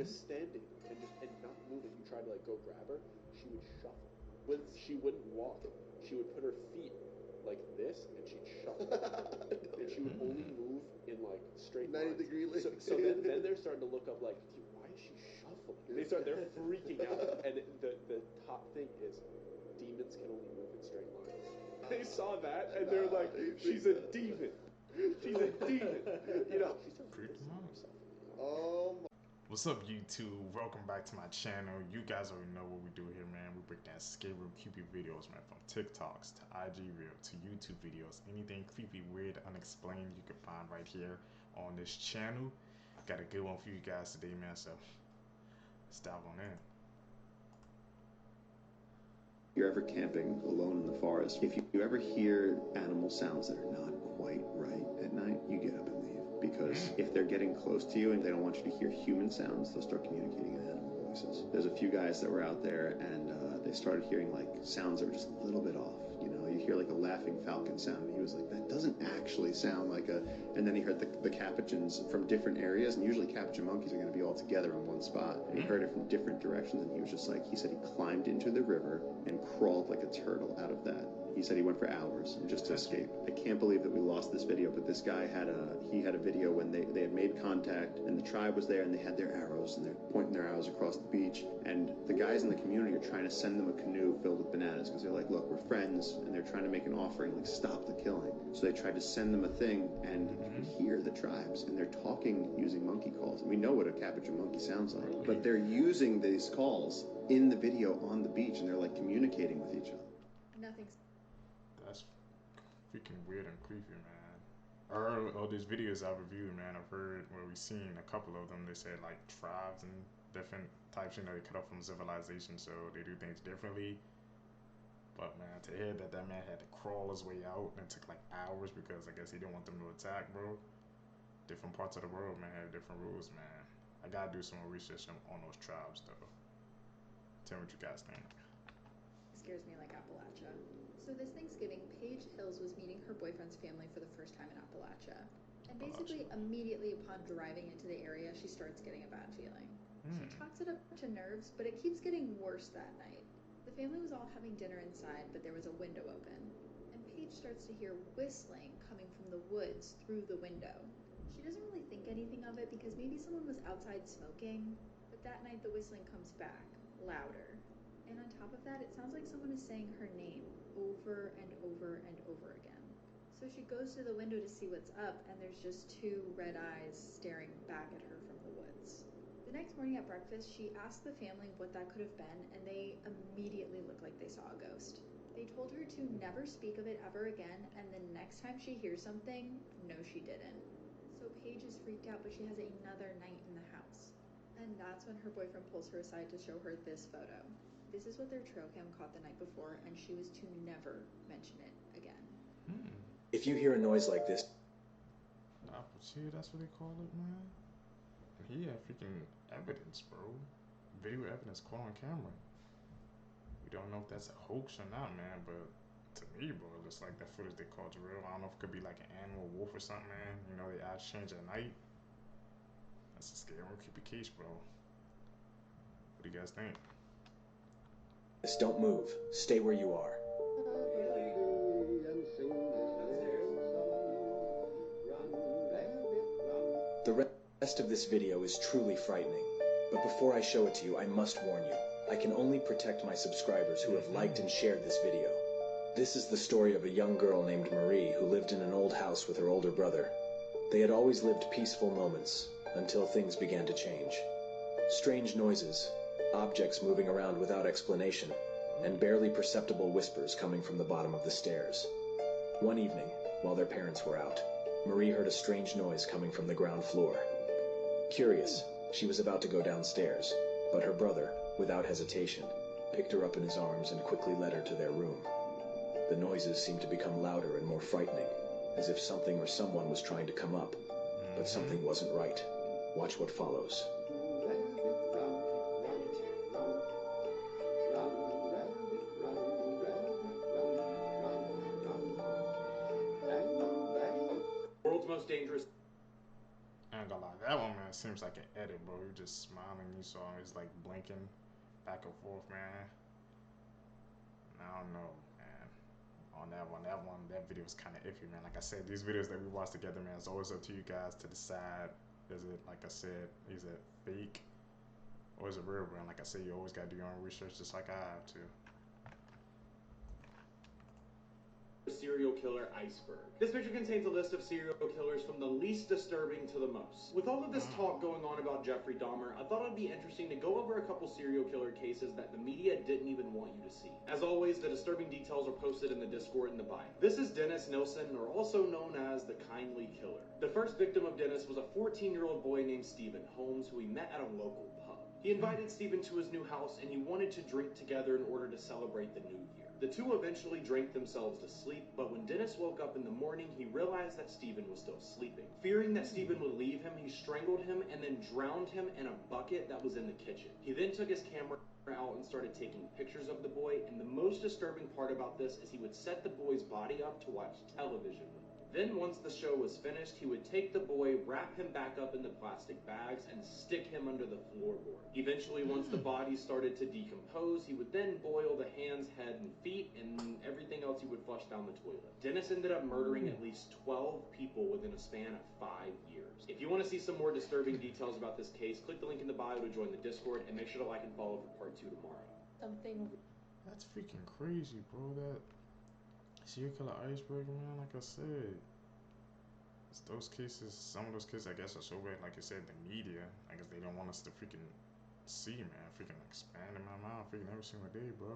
just standing and not moving. You try to like go grab her, she would shuffle. She wouldn't walk. She would put her feet like this, and she'd shuffle. And she would only move in like straight 90-degree lines. So then they're starting to look up like, dude, why is she shuffling? They're freaking out. And the top thing is, demons can only move in straight lines. They saw that and they're like, she's a demon. She's a demon. You know, she's a herself. Oh my. What's up, YouTube? Welcome back to my channel. You guys already know what we do here, man. We break down scary, creepy videos, man, from TikToks to IG Reel to YouTube videos. Anything creepy, weird, unexplained, you can find right here on this channel. Got a good one for you guys today, man, so let's dive on in. You're ever camping alone in the forest, if you ever hear animal sounds that are not quite right at night, you get up and leave. Because if they're getting close to you and they don't want you to hear human sounds, they'll start communicating in animal voices. There's a few guys that were out there and they started hearing like sounds that were just a little bit off. You know, you hear like a laughing falcon sound and he was like, that doesn't actually sound like a... And then he heard the capuchins from different areas, and usually capuchin monkeys are going to be all together in one spot. And he heard it from different directions, and he was just like, he said he climbed into the river and crawled like a turtle out of that. He said he went for hours just to escape. I can't believe that we lost this video, but this guy had a video when they had made contact and the tribe was there and they had their arrows and they're pointing their arrows across the beach, and the guys in the community are trying to send them a canoe filled with bananas because they're like, look, we're friends, and they're trying to make an offering, like, stop the killing. So they tried to send them a thing, and you can hear the tribes and they're talking using monkey calls. And we know what a capuchin monkey sounds like, but they're using these calls in the video on the beach and they're like communicating with each other. Nothing's... That's freaking weird and creepy, man. All these videos I've reviewed, man, I've heard, well, we've seen a couple of them. They said like tribes and different types, you know, they cut off from civilization, so they do things differently. But man, to hear that man had to crawl his way out and it took like hours because I guess he didn't want them to attack, bro. Different parts of the world, man, have different rules, man. I gotta do some more research on those tribes, though. Tell me what you guys think. Scares me like Appalachia. So this Thanksgiving, Paige Hills was meeting her boyfriend's family for the first time in Appalachia. And basically, immediately upon driving into the area, she starts getting a bad feeling. She chalks it up to nerves, but it keeps getting worse that night. The family was all having dinner inside, but there was a window open. And Paige starts to hear whistling coming from the woods through the window. She doesn't really think anything of it because maybe someone was outside smoking, but that night the whistling comes back, louder. And on top of that, it sounds like someone is saying her name over and over and over again. So she goes to the window to see what's up, and there's just two red eyes staring back at her from the woods. The next morning at breakfast, she asked the family what that could have been, and they immediately looked like they saw a ghost. They told her to never speak of it ever again, and the next time she hears something, no she didn't. So Paige is freaked out, but she has another night in the house. And that's when her boyfriend pulls her aside to show her this photo. This is what their trail cam caught the night before, and she was to never mention it again. If you hear a noise like this... See, that's what they call it, man? And he had freaking evidence, bro. Video evidence caught on camera. We don't know if that's a hoax or not, man, but to me, bro, it looks like that footage they caught real. I don't know if it could be like an animal, wolf or something, man. You know, the eyes change at night. That's a scary one, creepy case, bro. What do you guys think? Don't move. Stay where you are. The rest of this video is truly frightening, but before I show it to you, I must warn you. I can only protect my subscribers who have liked and shared this video. This is the story of a young girl named Marie who lived in an old house with her older brother. They had always lived peaceful moments until things began to change. Strange noises, objects moving around without explanation, and barely perceptible whispers coming from the bottom of the stairs. One evening, while their parents were out, Marie heard a strange noise coming from the ground floor. Curious, she was about to go downstairs, but her brother, without hesitation, picked her up in his arms and quickly led her to their room. The noises seemed to become louder and more frightening, as if something or someone was trying to come up, but something wasn't right. Watch what follows. World's most dangerous. I ain't gonna lie, that one, man, seems like an edit, bro. You're just smiling, you saw him, he's like blinking back and forth, man. I don't know, man. On that one, that video was kind of iffy, man. Like I said, these videos that we watch together, man, it's always up to you guys to decide. Is it, like I said, is it fake or is it real, bro? And like I said, you always gotta do your own research, just like I have to. Serial killer iceberg. This picture contains a list of serial killers from the least disturbing to the most. With all of this talk going on about Jeffrey Dahmer, I thought it'd be interesting to go over a couple serial killer cases that the media didn't even want you to see. As always, the disturbing details are posted in the Discord in the bio. This is Dennis Nilsen, or also known as the Kindly Killer. The first victim of Dennis was a 14-year-old boy named Stephen Holmes, who he met at a local pub. He invited Stephen to his new house, and he wanted to drink together in order to celebrate the new year. The two eventually drank themselves to sleep, but when Dennis woke up in the morning, he realized that Stephen was still sleeping. Fearing that Stephen would leave him, he strangled him and then drowned him in a bucket that was in the kitchen. He then took his camera out and started taking pictures of the boy, and the most disturbing part about this is he would set the boy's body up to watch television with him. Then once the show was finished, he would take the boy, wrap him back up in the plastic bags, and stick him under the floorboard. Eventually, once the body started to decompose, he would then boil the hands, head, and feet, and everything else he would flush down the toilet. Dennis ended up murdering at least 12 people within a span of 5 years. If you want to see some more disturbing details about this case, click the link in the bio to join the Discord, and make sure to like and follow for part 2 tomorrow. That's freaking crazy, bro. That serial killer iceberg, man, like I said, it's those cases, some of those cases, I guess, are so bad, like I said, the media, I guess they don't want us to freaking see, man, freaking expand in my mouth, freaking every single day, bro.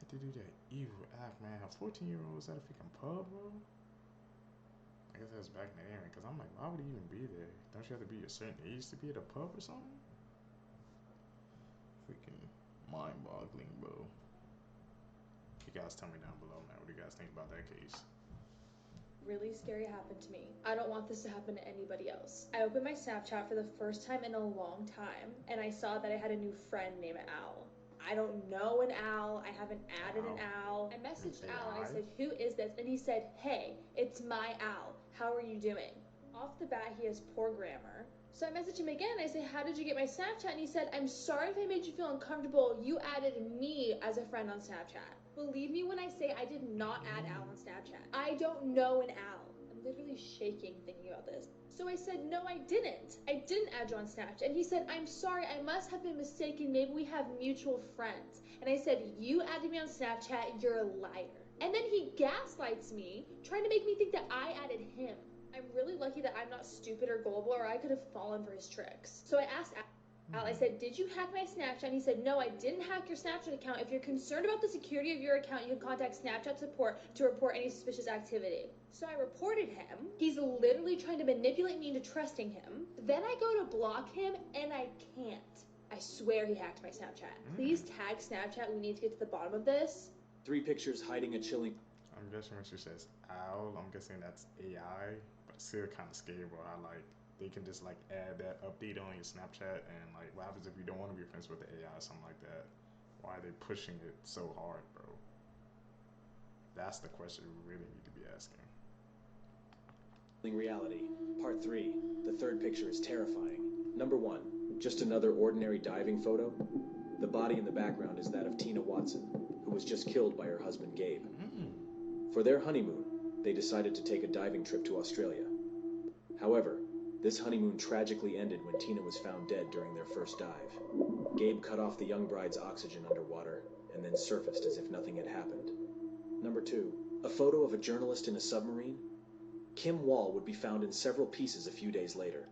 Had to do that evil act, man. A 14-year-old was at a freaking pub, bro. I guess that's back in the day, because I'm like, why would he even be there? Don't you have to be a certain age to be at a pub or something? Freaking mind-boggling, bro. You guys tell me down below, man, what do you guys think about that case? Really scary happened to me. I don't want this to happen to anybody else. I opened my Snapchat for the first time in a long time, and I saw that I had a new friend named Al. I don't know an Al. I haven't added an Al. I messaged Al and I said, "Who is this?" And he said, "Hey, it's my Al. How are you doing?" Off the bat, he has poor grammar. So I messaged him again and I said, "How did you get my Snapchat?" And he said, "I'm sorry if I made you feel uncomfortable. You added me as a friend on Snapchat." Believe me when I say I did not add Al on Snapchat. I don't know an Al. I'm literally shaking thinking about this. So I said, "No, I didn't. I didn't add you on Snapchat." And he said, "I'm sorry, I must have been mistaken. Maybe we have mutual friends." And I said, "You added me on Snapchat. You're a liar." And then he gaslights me, trying to make me think that I added him. I'm really lucky that I'm not stupid or gullible, or I could have fallen for his tricks. So I asked Al, I said, "Did you hack my Snapchat?" And he said, "No, I didn't hack your Snapchat account. If you're concerned about the security of your account, you can contact Snapchat support to report any suspicious activity." So I reported him. He's literally trying to manipulate me into trusting him. Then I go to block him, and I can't. I swear he hacked my Snapchat. Please tag Snapchat. We need to get to the bottom of this. 3 pictures hiding a chilling... I'm guessing when she says owl, I'm guessing that's AI, but it's still kind of scary, bro. I like, they can just like add that update on your Snapchat, and like, what happens if you don't want to be friends with the AI or something like that? Why are they pushing it so hard, bro? That's the question we really need to be asking. Reality. Part 3. The third picture is terrifying. Number 1. Just another ordinary diving photo. The body in the background is that of Tina Watson, who was just killed by her husband Gabe. For their honeymoon, they decided to take a diving trip to Australia. However, this honeymoon tragically ended when Tina was found dead during their first dive. Gabe cut off the young bride's oxygen underwater and then surfaced as if nothing had happened. Number 2. A photo of a journalist in a submarine. Kim Wall would be found in several pieces a few days later.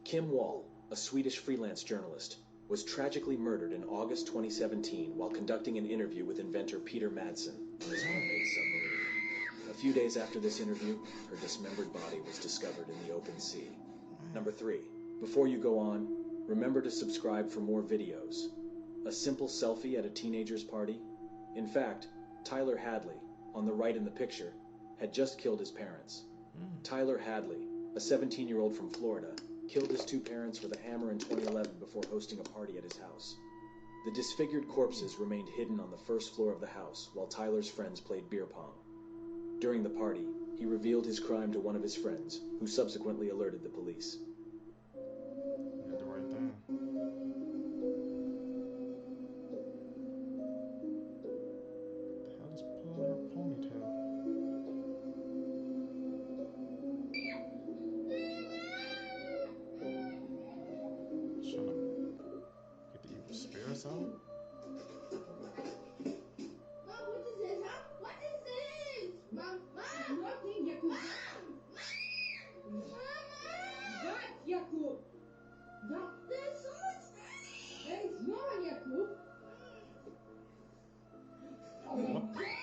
Kim Wall, a Swedish freelance journalist, was tragically murdered in August 2017 while conducting an interview with inventor Peter Madsen on his homemade submarine. A few days after this interview, her dismembered body was discovered in the open sea. Number 3. Before you go on, remember to subscribe for more videos. A simple selfie at a teenager's party? In fact, Tyler Hadley, on the right in the picture, had just killed his parents. Tyler Hadley, a 17-year-old from Florida, killed his 2 parents with a hammer in 2011 before hosting a party at his house. The disfigured corpses remained hidden on the first floor of the house while Tyler's friends played beer pong. During the party, He revealed his crime to one of his friends, who subsequently alerted the police. You did the right thing. What the hell is pulling her ponytail? Trying to get the evil spirits out? Cool.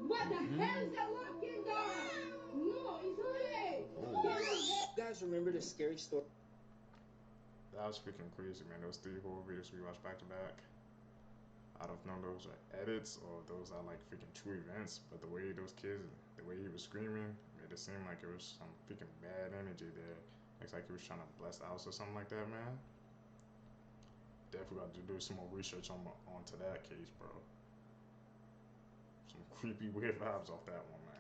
What the hell is that walking dog? No, it's okay. You guys remember the scary story? That was freaking crazy, man. Those 3 horror videos we watched back to back. I don't know if those are edits or if those are like freaking true events, but the way those kids, the way he was screaming, made it seem like it was some freaking bad energy there. Looks like he was trying to bless the house or something like that, man. Definitely got to do some more research onto that case, bro. Some creepy, weird vibes off that one, man.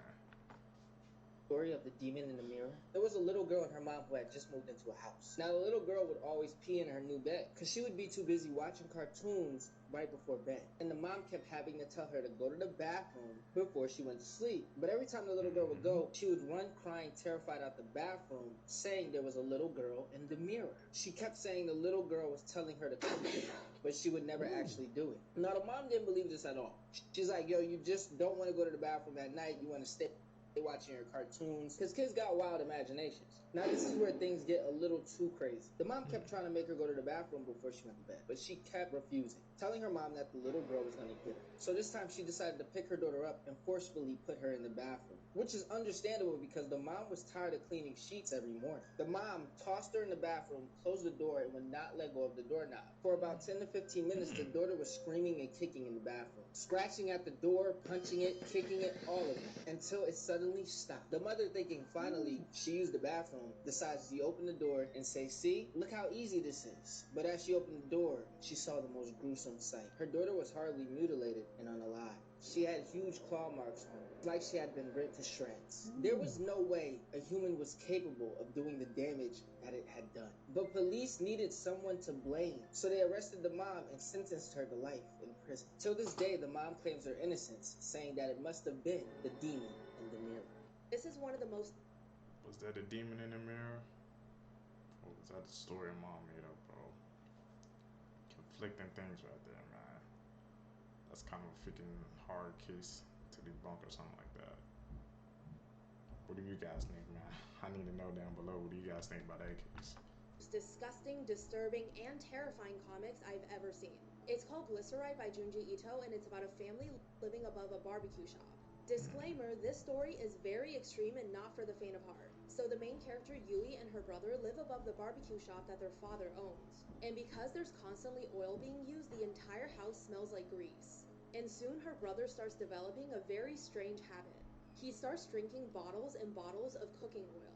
Story of the demon in the mirror. There was a little girl and her mom who had just moved into a house. Now the little girl would always pee in her new bed because she would be too busy watching cartoons right before bed. And the mom kept having to tell her to go to the bathroom before she went to sleep. But every time the little girl would go, she would run crying, terrified out the bathroom, saying there was a little girl in the mirror. She kept saying the little girl was telling her to come here, but she would never actually do it. Now the mom didn't believe this at all. She's like, yo, you just don't want to go to the bathroom at night. You want to stay watching your cartoons, because kids got wild imaginations. Now this is where things get a little too crazy. The mom kept trying to make her go to the bathroom before she went to bed, but she kept refusing, telling her mom that the little girl was going to get her. So this time she decided to pick her daughter up and forcefully put her in the bathroom, which is understandable because the mom was tired of cleaning sheets every morning. The mom tossed her in the bathroom, closed the door, and would not let go of the doorknob. For about 10 to 15 minutes, the daughter was screaming and kicking in the bathroom, scratching at the door, punching it, kicking it, all of it, until it suddenly stopped. The mother, thinking finally she used the bathroom, decides to open the door and say, see, look how easy this is. But as she opened the door, she saw the most gruesome sight. Her daughter was horribly mutilated and unalive. She had huge claw marks on her, like she had been ripped to shreds. There was no way a human was capable of doing the damage that it had done. But police needed someone to blame, so they arrested the mom and sentenced her to life in prison. Till this day, the mom claims her innocence, saying that it must have been the demon in the mirror. This is one of the most... Was that a demon in the mirror? Or was that the story mom made up, bro? Conflicting things right there, man. That's kind of a freaking hard case to debunk or something like that. What do you guys think, man? I need to know down below. What do you guys think about that case? disgusting, disturbing, and terrifying comics I've ever seen. It's called Glyceride by Junji Ito, and it's about a family living above a barbecue shop. Disclaimer, this story is very extreme and not for the faint of heart. So the main character, Yui, and her brother live above the barbecue shop that their father owns. And because there's constantly oil being used, the entire house smells like grease. And soon her brother starts developing a very strange habit. He starts drinking bottles and bottles of cooking oil.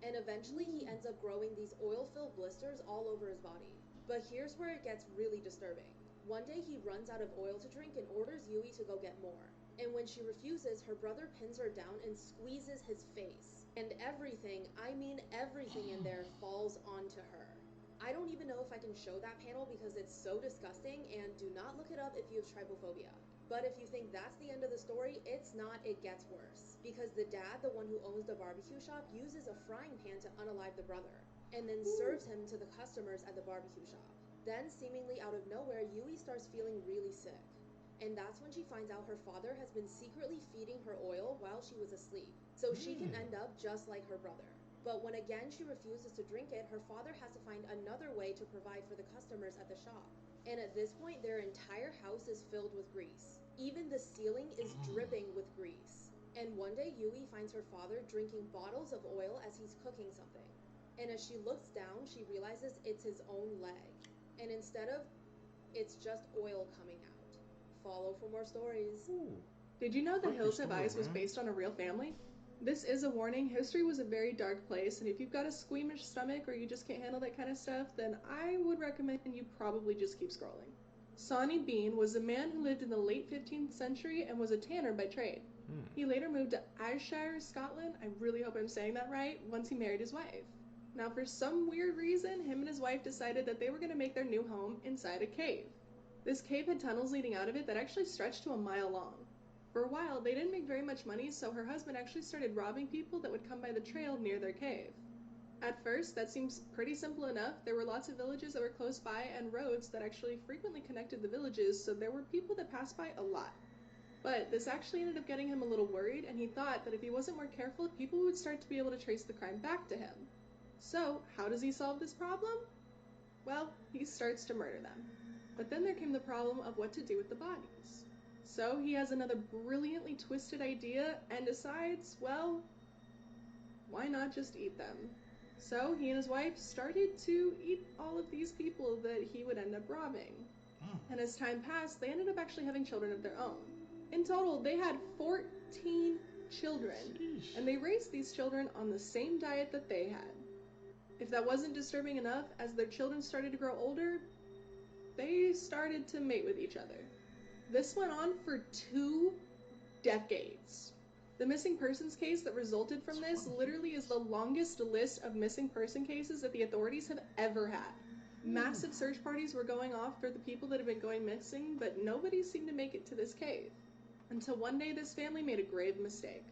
And eventually he ends up growing these oil-filled blisters all over his body. But here's where it gets really disturbing. One day he runs out of oil to drink and orders Yui to go get more. And when she refuses, her brother pins her down and squeezes his face. And everything, I mean everything in there falls onto her. I don't even know if I can show that panel because it's so disgusting, and do not look it up if you have trypophobia. But if you think that's the end of the story, it's not, it gets worse. Because the dad, the one who owns the barbecue shop, uses a frying pan to unalive the brother, and then serves him to the customers at the barbecue shop. Then, seemingly out of nowhere, Yui starts feeling really sick. And that's when she finds out her father has been secretly feeding her oil while she was asleep, so she can end up just like her brother. But when again she refuses to drink it, her father has to find another way to provide for the customers at the shop. And at this point, their entire house is filled with grease. Even the ceiling is dripping with grease. And one day, Yui finds her father drinking bottles of oil as he's cooking something. And as she looks down, she realizes it's his own leg. And instead of, it's just oil coming out. Follow for more stories. Ooh. Did you know The Creepy Hills Have story, Eyes was man. based on a real family? This is a warning. History was a very dark place, and if you've got a squeamish stomach or you just can't handle that kind of stuff, then I would recommend you probably just keep scrolling. Sawney Bean was a man who lived in the late 15th century and was a tanner by trade. He later moved to Ayrshire, Scotland, I really hope I'm saying that right, once he married his wife. Now for some weird reason, him and his wife decided that they were going to make their new home inside a cave. This cave had tunnels leading out of it that actually stretched to a mile long. For a while, they didn't make very much money, so her husband actually started robbing people that would come by the trail near their cave. At first, that seems pretty simple enough. There were lots of villages that were close by and roads that actually frequently connected the villages, so there were people that passed by a lot. But this actually ended up getting him a little worried, and he thought that if he wasn't more careful, people would start to be able to trace the crime back to him. So, how does he solve this problem? Well, he starts to murder them. But then there came the problem of what to do with the bodies. So he has another brilliantly twisted idea and decides, well, why not just eat them? So he and his wife started to eat all of these people that he would end up robbing. And as time passed, they ended up actually having children of their own. In total, they had 14 children, and they raised these children on the same diet that they had. If that wasn't disturbing enough, as their children started to grow older, they started to mate with each other. This went on for 2 decades. The missing persons case that resulted from this literally is the longest list of missing person cases that the authorities have ever had. Massive search parties were going off for the people that have been going missing, but nobody seemed to make it to this cave. Until one day this family made a grave mistake.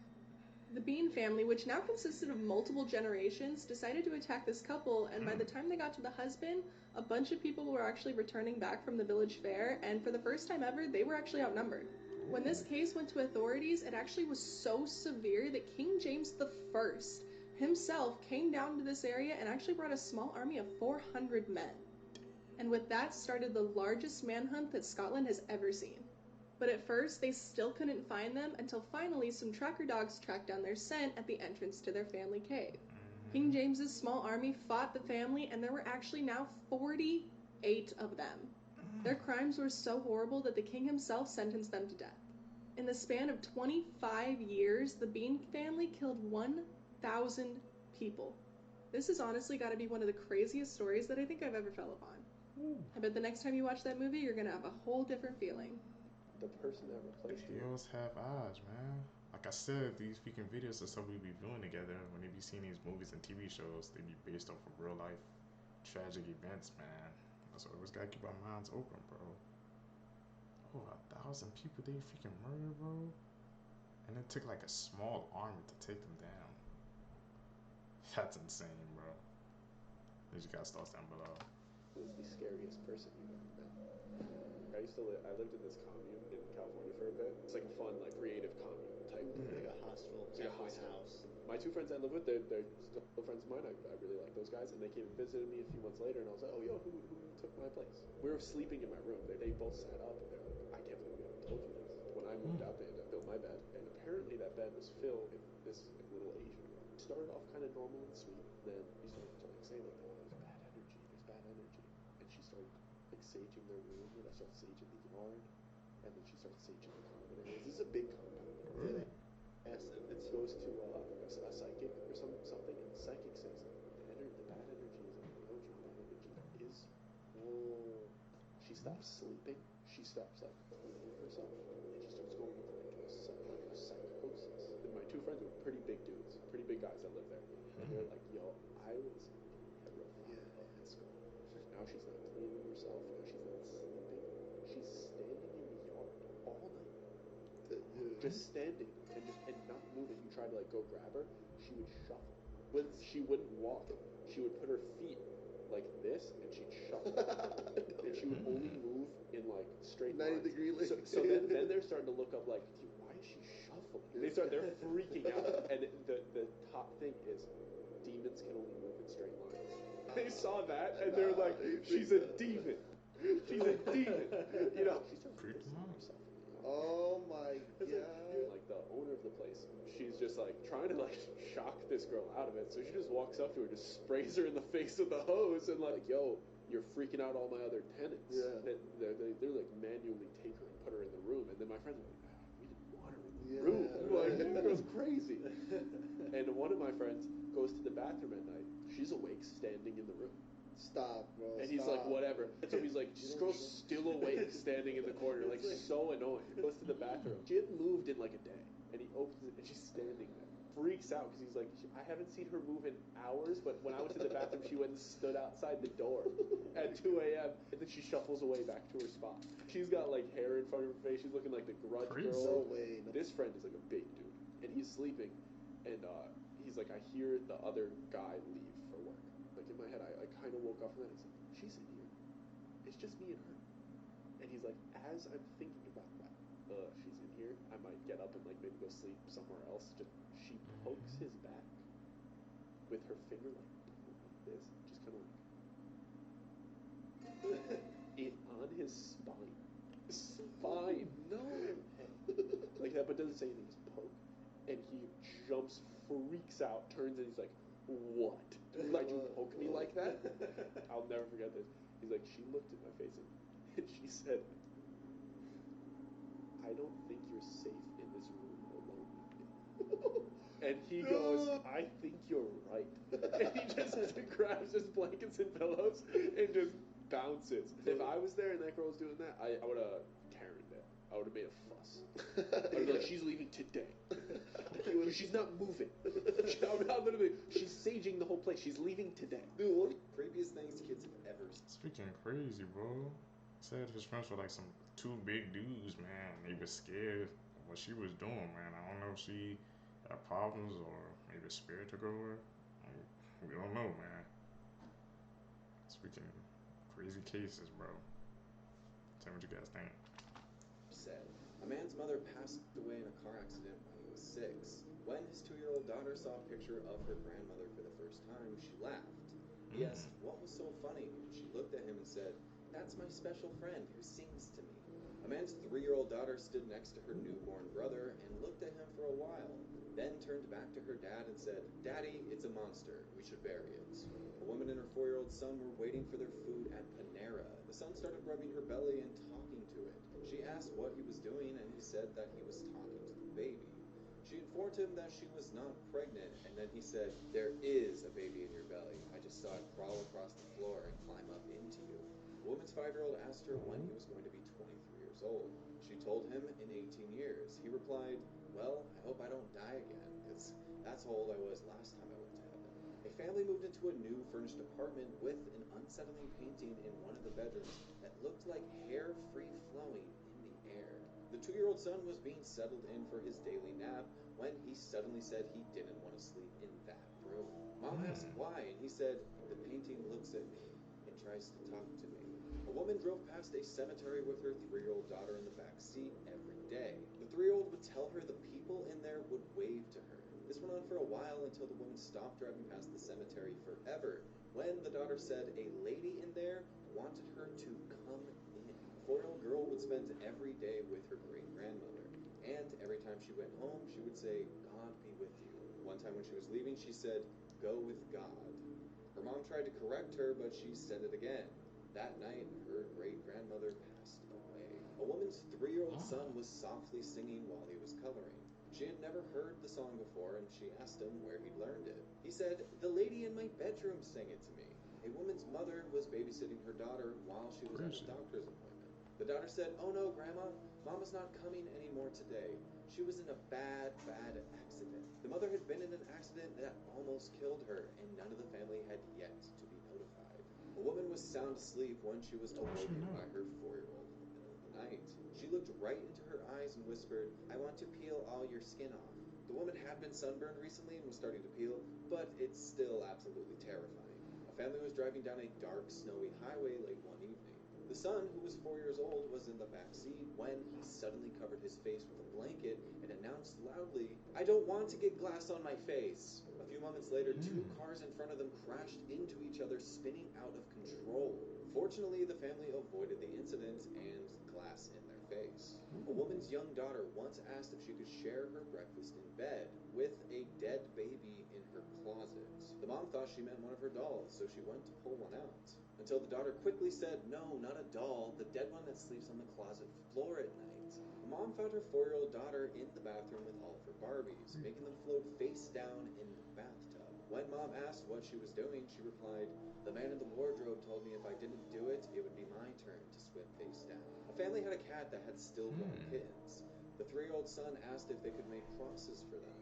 The Bean family, which now consisted of multiple generations, decided to attack this couple, and by the time they got to the husband, a bunch of people were actually returning back from the village fair, and for the first time ever, they were actually outnumbered. When this case went to authorities, it actually was so severe that King James I himself came down to this area and actually brought a small army of 400 men. And with that started the largest manhunt that Scotland has ever seen. But at first, they still couldn't find them until finally some tracker dogs tracked down their scent at the entrance to their family cave. King James's small army fought the family, and there were actually now 48 of them. Their crimes were so horrible that the king himself sentenced them to death. In the span of 25 years, the Bean family killed 1,000 people. This has honestly got to be one of the craziest stories that I think I've ever fell upon. I bet the next time you watch that movie, you're going to have a whole different feeling. The person that replaced you. Hills Have Eyes, man. Like I said, these freaking videos are stuff we be viewing together. When they be seeing these movies and TV shows, they be based off of real life tragic events, man. So we always gotta keep our minds open, bro. Oh, 1,000 people they freaking murdered, bro. And it took like a small army to take them down. That's insane, bro. You just gotta start down below. Who's the scariest person you've ever met? I lived in this commune in California for a bit. It's like a fun, like creative commune type. Like a hostel. It's like a house. My 2 friends I live with, they're still friends of mine. I really like those guys, and they came and visited me a few months later, and I was like, oh, yo, who took my place? We were sleeping in my room. They both sat up, and they're like, I can't believe we haven't told you this. When I moved out, they had to fill my bed, and apparently that bed was filled with this little Asian girl. It started off kind of normal and sweet, then he started to like say like, oh, there's bad energy, and she started like saging their room, and I started saging the yard, and then she started saging the common areas. This is a big compound. Really? Yes, and it goes to a psychic or something, and the psychic says the bad energy is approaching. The bad energy is. She stops sleeping. She stops like cleaning herself, and she starts going into like a psychosis. And my 2 friends were pretty big dudes, pretty big guys that live there, and they're like, "Yo, I was terrified of this girl. Now she's not cleaning herself. Now she's not sleeping. She's standing in the yard all night, just standing and not moving. You try to like go grab her, she would shuffle. She wouldn't walk. She would put her feet like this, and she'd shuffle. And she would only move in like straight 90-degree lines. So then they're starting to look up like, why is she shuffling? They're freaking out. And the top thing is, demons demons can only move in straight lines. They saw that and they're like, she's a demon. She's a demon. You know, she's trying to Creeped them out. herself. Oh my god. Like the owner of the place, she's just like trying to like shock this girl out of it. So she just walks up to her, just sprays her in the face with the hose, and like, yo, you're freaking out all my other tenants. Yeah. They're like manually take her and put her in the room, and then my friends are like, we didn't want her in the room. Like, this girl's crazy. And one of my friends goes to the bathroom at night. She's awake, standing in the room. Stop, bro. And he's like, whatever. So he's like, this girl's still awake, standing in the corner, like so annoying. Goes to the bathroom. She hadn't moved in like a day, and he opens it, and she's standing there. Freaks out because he's like, I haven't seen her move in hours, but when I went to the bathroom, she went and stood outside the door at 2 a.m. and then she shuffles away back to her spot. She's got like hair in front of her face. She's looking like the Grudge girl. No way. No. This friend is like a big dude, and he's sleeping, and he's like, I hear the other guy leave for work. Like in my head, I kind of woke up from that. It's like, she's in here. It's just me and her. And he's like, as I'm thinking about that, she's in here. I might get up and like maybe go sleep somewhere else. She pokes his back with her finger like this, just kind of like it on his spine. Spine. No. Like that, but doesn't say anything. Just poke, and he jumps, freaks out, turns, and he's like, "What? Like you poke me like that?" I'll never forget this. He's like, she looked at my face and she said, "I don't think you're safe in this room alone with me." And he goes, "I think you're right." And he just grabs his blankets and pillows and just bounces. If I was there and that girl was doing that, I would have Karen'd it. I would have made a fuss. I'd be like, she's leaving today. She's not moving. I'm literally, she's saging the whole place. She's leaving today. Dude, one of the creepiest things kids have ever seen. It's freaking crazy, bro. Said his friends were like some two big dudes, man. They were scared of what she was doing, man. I don't know if she had problems or maybe a spirit took over. We don't know, man. It's freaking crazy cases, bro. Tell me what you guys think. Said a man's mother passed away in a car accident when he was 6. When his 2-year-old daughter saw a picture of her grandmother for the first time, she laughed. He asked what was so funny, and she looked at him and said, "That's my special friend who sings to me." A man's 3-year-old daughter stood next to her newborn brother and looked at him for a while, then turned back to her dad and said, "Daddy, it's a monster. We should bury it." A woman and her 4-year-old son were waiting for their food at Panera. The son started rubbing her belly and talking to it. She asked what he was doing, and he said that he was talking to the baby. She informed him that she was not pregnant, and then he said, "There is a baby in your belly. I just saw it crawl across the floor and climb up into you." The woman's 5-year-old asked her when he was going to be 23 years old. She told him in 18 years. He replied, "Well, I hope I don't die again, because that's how old I was last time I went to heaven." A family moved into a new furnished apartment with an unsettling painting in one of the bedrooms that looked like hair free-flowing in the air. The 2-year-old son was being settled in for his daily nap when he suddenly said he didn't want to sleep in that room. Mom asked why, and he said, "The painting looks at me and tries to talk to me." A woman drove past a cemetery with her 3-year-old daughter in the back seat every day. The 3-year-old would tell her the people in there would wave to her. This went on for a while until the woman stopped driving past the cemetery forever, when the daughter said a lady in there wanted her to come in. The 4-year-old girl would spend every day with her great-grandmother, and every time she went home, she would say, "God be with you." One time when she was leaving, she said, "Go with God." Her mom tried to correct her, but she said it again. That night, her great-grandmother passed away. A woman's 3-year-old son was softly singing while he was coloring. She had never heard the song before, and she asked him where he'd learned it. He said, "The lady in my bedroom sang it to me." A woman's mother was babysitting her daughter while she was at a doctor's appointment. The daughter said, "Oh no, Grandma, Mama's not coming anymore today. She was in a bad accident." The mother had been in an accident that almost killed her, and none of the family had yet to be notified. A woman was sound asleep when she was awoken by her 4-year-old in the middle of the night. She looked right into her eyes and whispered, "I want to peel all your skin off." The woman had been sunburned recently and was starting to peel, but it's still absolutely terrifying. A family was driving down a dark, snowy highway late one evening. The The son, who was 4 years old, was in the back seat when he suddenly covered his face with a blanket and announced loudly, "I don't want to get glass on my face." A few moments later, two cars in front of them crashed into each other, spinning out of control. Fortunately, the family avoided the incident and glass in their face. A woman's young daughter once asked if she could share her breakfast in bed with a dead baby in her closet. The mom thought she meant one of her dolls, so she went to pull one out. Until the daughter quickly said, "No, not a doll, the dead one that sleeps on the closet floor at night." The mom found her 4-year-old daughter in the bathroom with all of her Barbies, making them float face down in the bathtub. When mom asked what she was doing, she replied, "The man in the wardrobe told me if I didn't do it, it would be my turn to swim face down." A family had a cat that had stillborn kittens. The 3-year-old son asked if they could make crosses for them.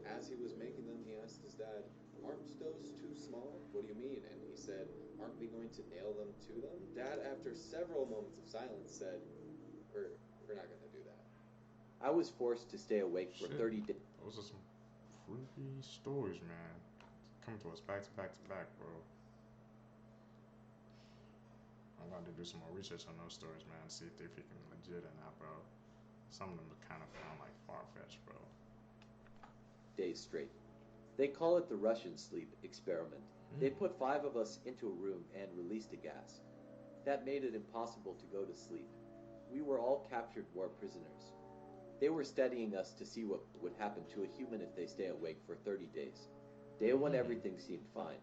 As he was making them, he asked his dad, "Aren't those too small? What do you mean?" And he said, "Aren't we going to nail them to them?" Dad, after several moments of silence, said, We're not going to do that." I was forced to stay awake for 30 days. Those are some creepy stories, man. Coming to us back to back to back, bro. I'm going to do some more research on those stories, man. See if they're freaking legit or not, bro. Some of them kind of sound like far-fetched, bro. Days straight. They call it the Russian sleep experiment. They put 5 of us into a room and released a gas. That made it impossible to go to sleep. We were all captured war prisoners. They were studying us to see what would happen to a human if they stay awake for 30 days. Day 1, everything seemed fine.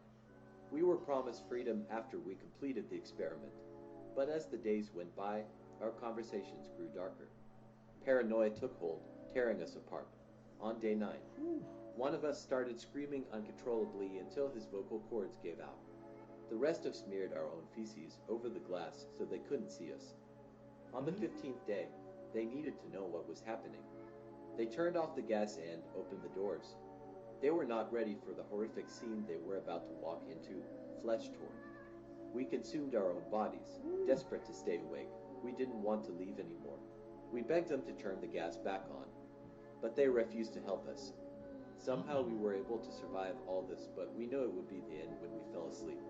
We were promised freedom after we completed the experiment. But as the days went by, our conversations grew darker. Paranoia took hold, tearing us apart. On day 9, one of us started screaming uncontrollably until his vocal cords gave out. The rest of us smeared our own feces over the glass so they couldn't see us. On the 15th day, they needed to know what was happening. They turned off the gas and opened the doors. They were not ready for the horrific scene they were about to walk into, flesh torn. We consumed our own bodies, desperate to stay awake. We didn't want to leave anymore. We begged them to turn the gas back on, but they refused to help us. Somehow we were able to survive all this, but we knew it would be the end when we fell asleep.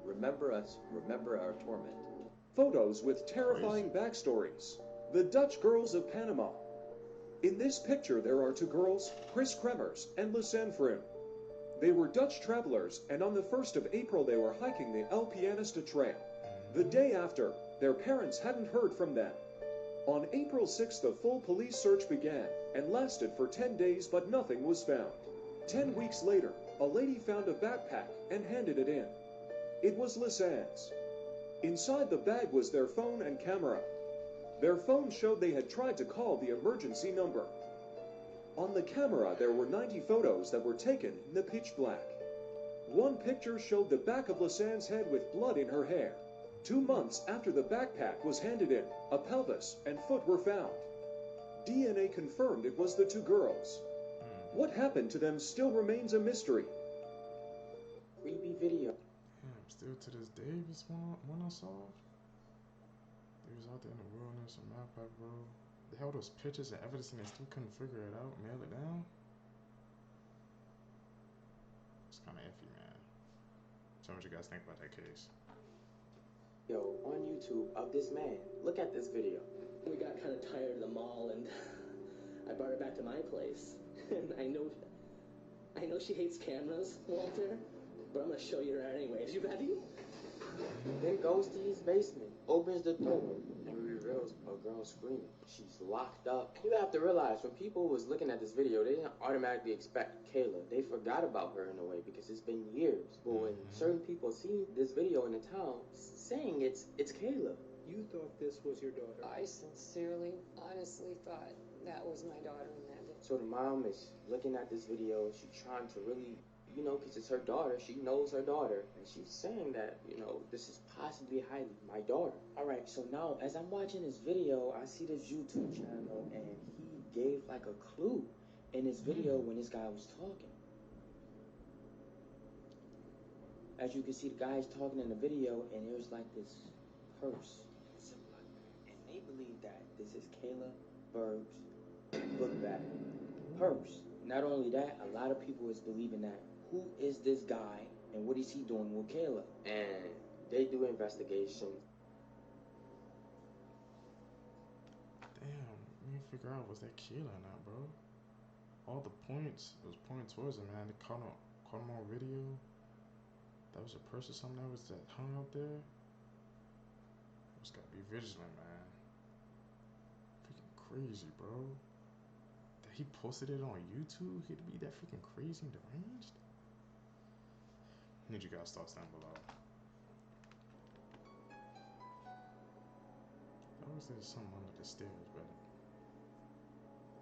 Remember us, remember our torment. Photos with terrifying backstories. The Dutch Girls of Panama. In this picture there are 2 girls, Chris Kremers and Lisanne Frim. They were Dutch travelers, and on the 1st of April they were hiking the El Pianista Trail. The day after, their parents hadn't heard from them. On April 6th, a full police search began and lasted for 10 days, but nothing was found. 10 weeks later, a lady found a backpack and handed it in. It was Lisanne's. Inside the bag was their phone and camera. Their phone showed they had tried to call the emergency number. On the camera, there were 90 photos that were taken in the pitch black. One picture showed the back of Lisanne's head with blood in her hair. 2 months after the backpack was handed in, a pelvis and foot were found. DNA confirmed it was the 2 girls. What happened to them still remains a mystery. Creepy video. Damn, still to this day, this one unsolved. They was out there in the wilderness, a map pack, bro. They held those pictures and evidence and they still couldn't figure it out, nail it down. It's kind of iffy, man. Tell me what you guys think about that case. Yo, on YouTube of this man. Look at this video. We got kind of tired of the mall and I brought her back to my place. And I know she hates cameras, Walter, but I'm gonna show you her anyways. You ready? Then goes to his basement, opens the door, and reveals a girl screaming. She's locked up. You have to realize, when people was looking at this video, they didn't automatically expect Kayla. They forgot about her in a way because it's been years. But when certain people see this video in the town, saying it's Kayla. You thought this was your daughter? I sincerely, honestly thought that was my daughter in that day. So the mom is looking at this video, she's trying to really, because it's her daughter, she knows her daughter, and she's saying that, this is possibly highly my daughter. Alright, so now as I'm watching this video, I see this YouTube channel, and he gave like a clue in this video when this guy was talking. As you can see, the guy's talking in the video, and there's like this purse. And they believe that this is Kayla Berg's book bag purse. Not only that, a lot of people is believing that who is this guy and what is he doing with Kayla? And they do investigations. Damn, let me figure out, was that Kayla or not, bro? All the points, it was pointing towards him, man. They caught him on video. That was a person, something that was that hung out there. Just gotta be vigilant, man. Freaking crazy, bro. That he posted it on YouTube? He'd be that freaking crazy and deranged? I need you guys' thoughts down below. I always think there's something under the stairs, but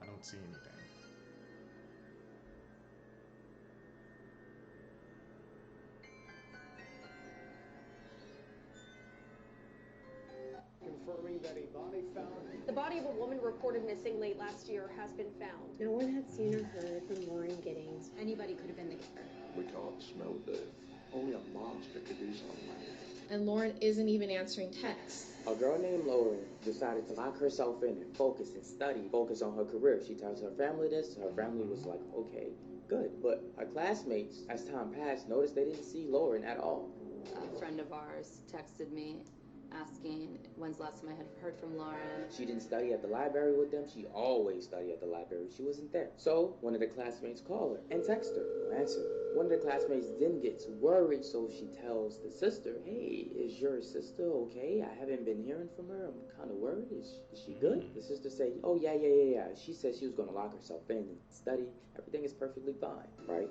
I don't see anything. Confirming that a body found. The body of a woman reported missing late last year has been found. No one had seen or heard from Lauren Giddings. Anybody could have been the killer. We can't smell death. Only a monster could do something like that. And Lauren isn't even answering texts. A girl named Lauren decided to lock herself in and focus and study, focus on her career. She tells her family this, her family was like, okay, good. But her classmates, as time passed, noticed they didn't see Lauren at all. A friend of ours texted me asking when's the last time I had heard from Lauren. She didn't study at the library with them. She always studied at the library. She wasn't there. So one of the classmates called her and texted her. No answer. One of the classmates then gets worried, so she tells the sister, hey, is your sister okay? I haven't been hearing from her. I'm kind of worried. Is she good? The sister said, oh, yeah. She said she was going to lock herself in and study. Everything is perfectly fine, right?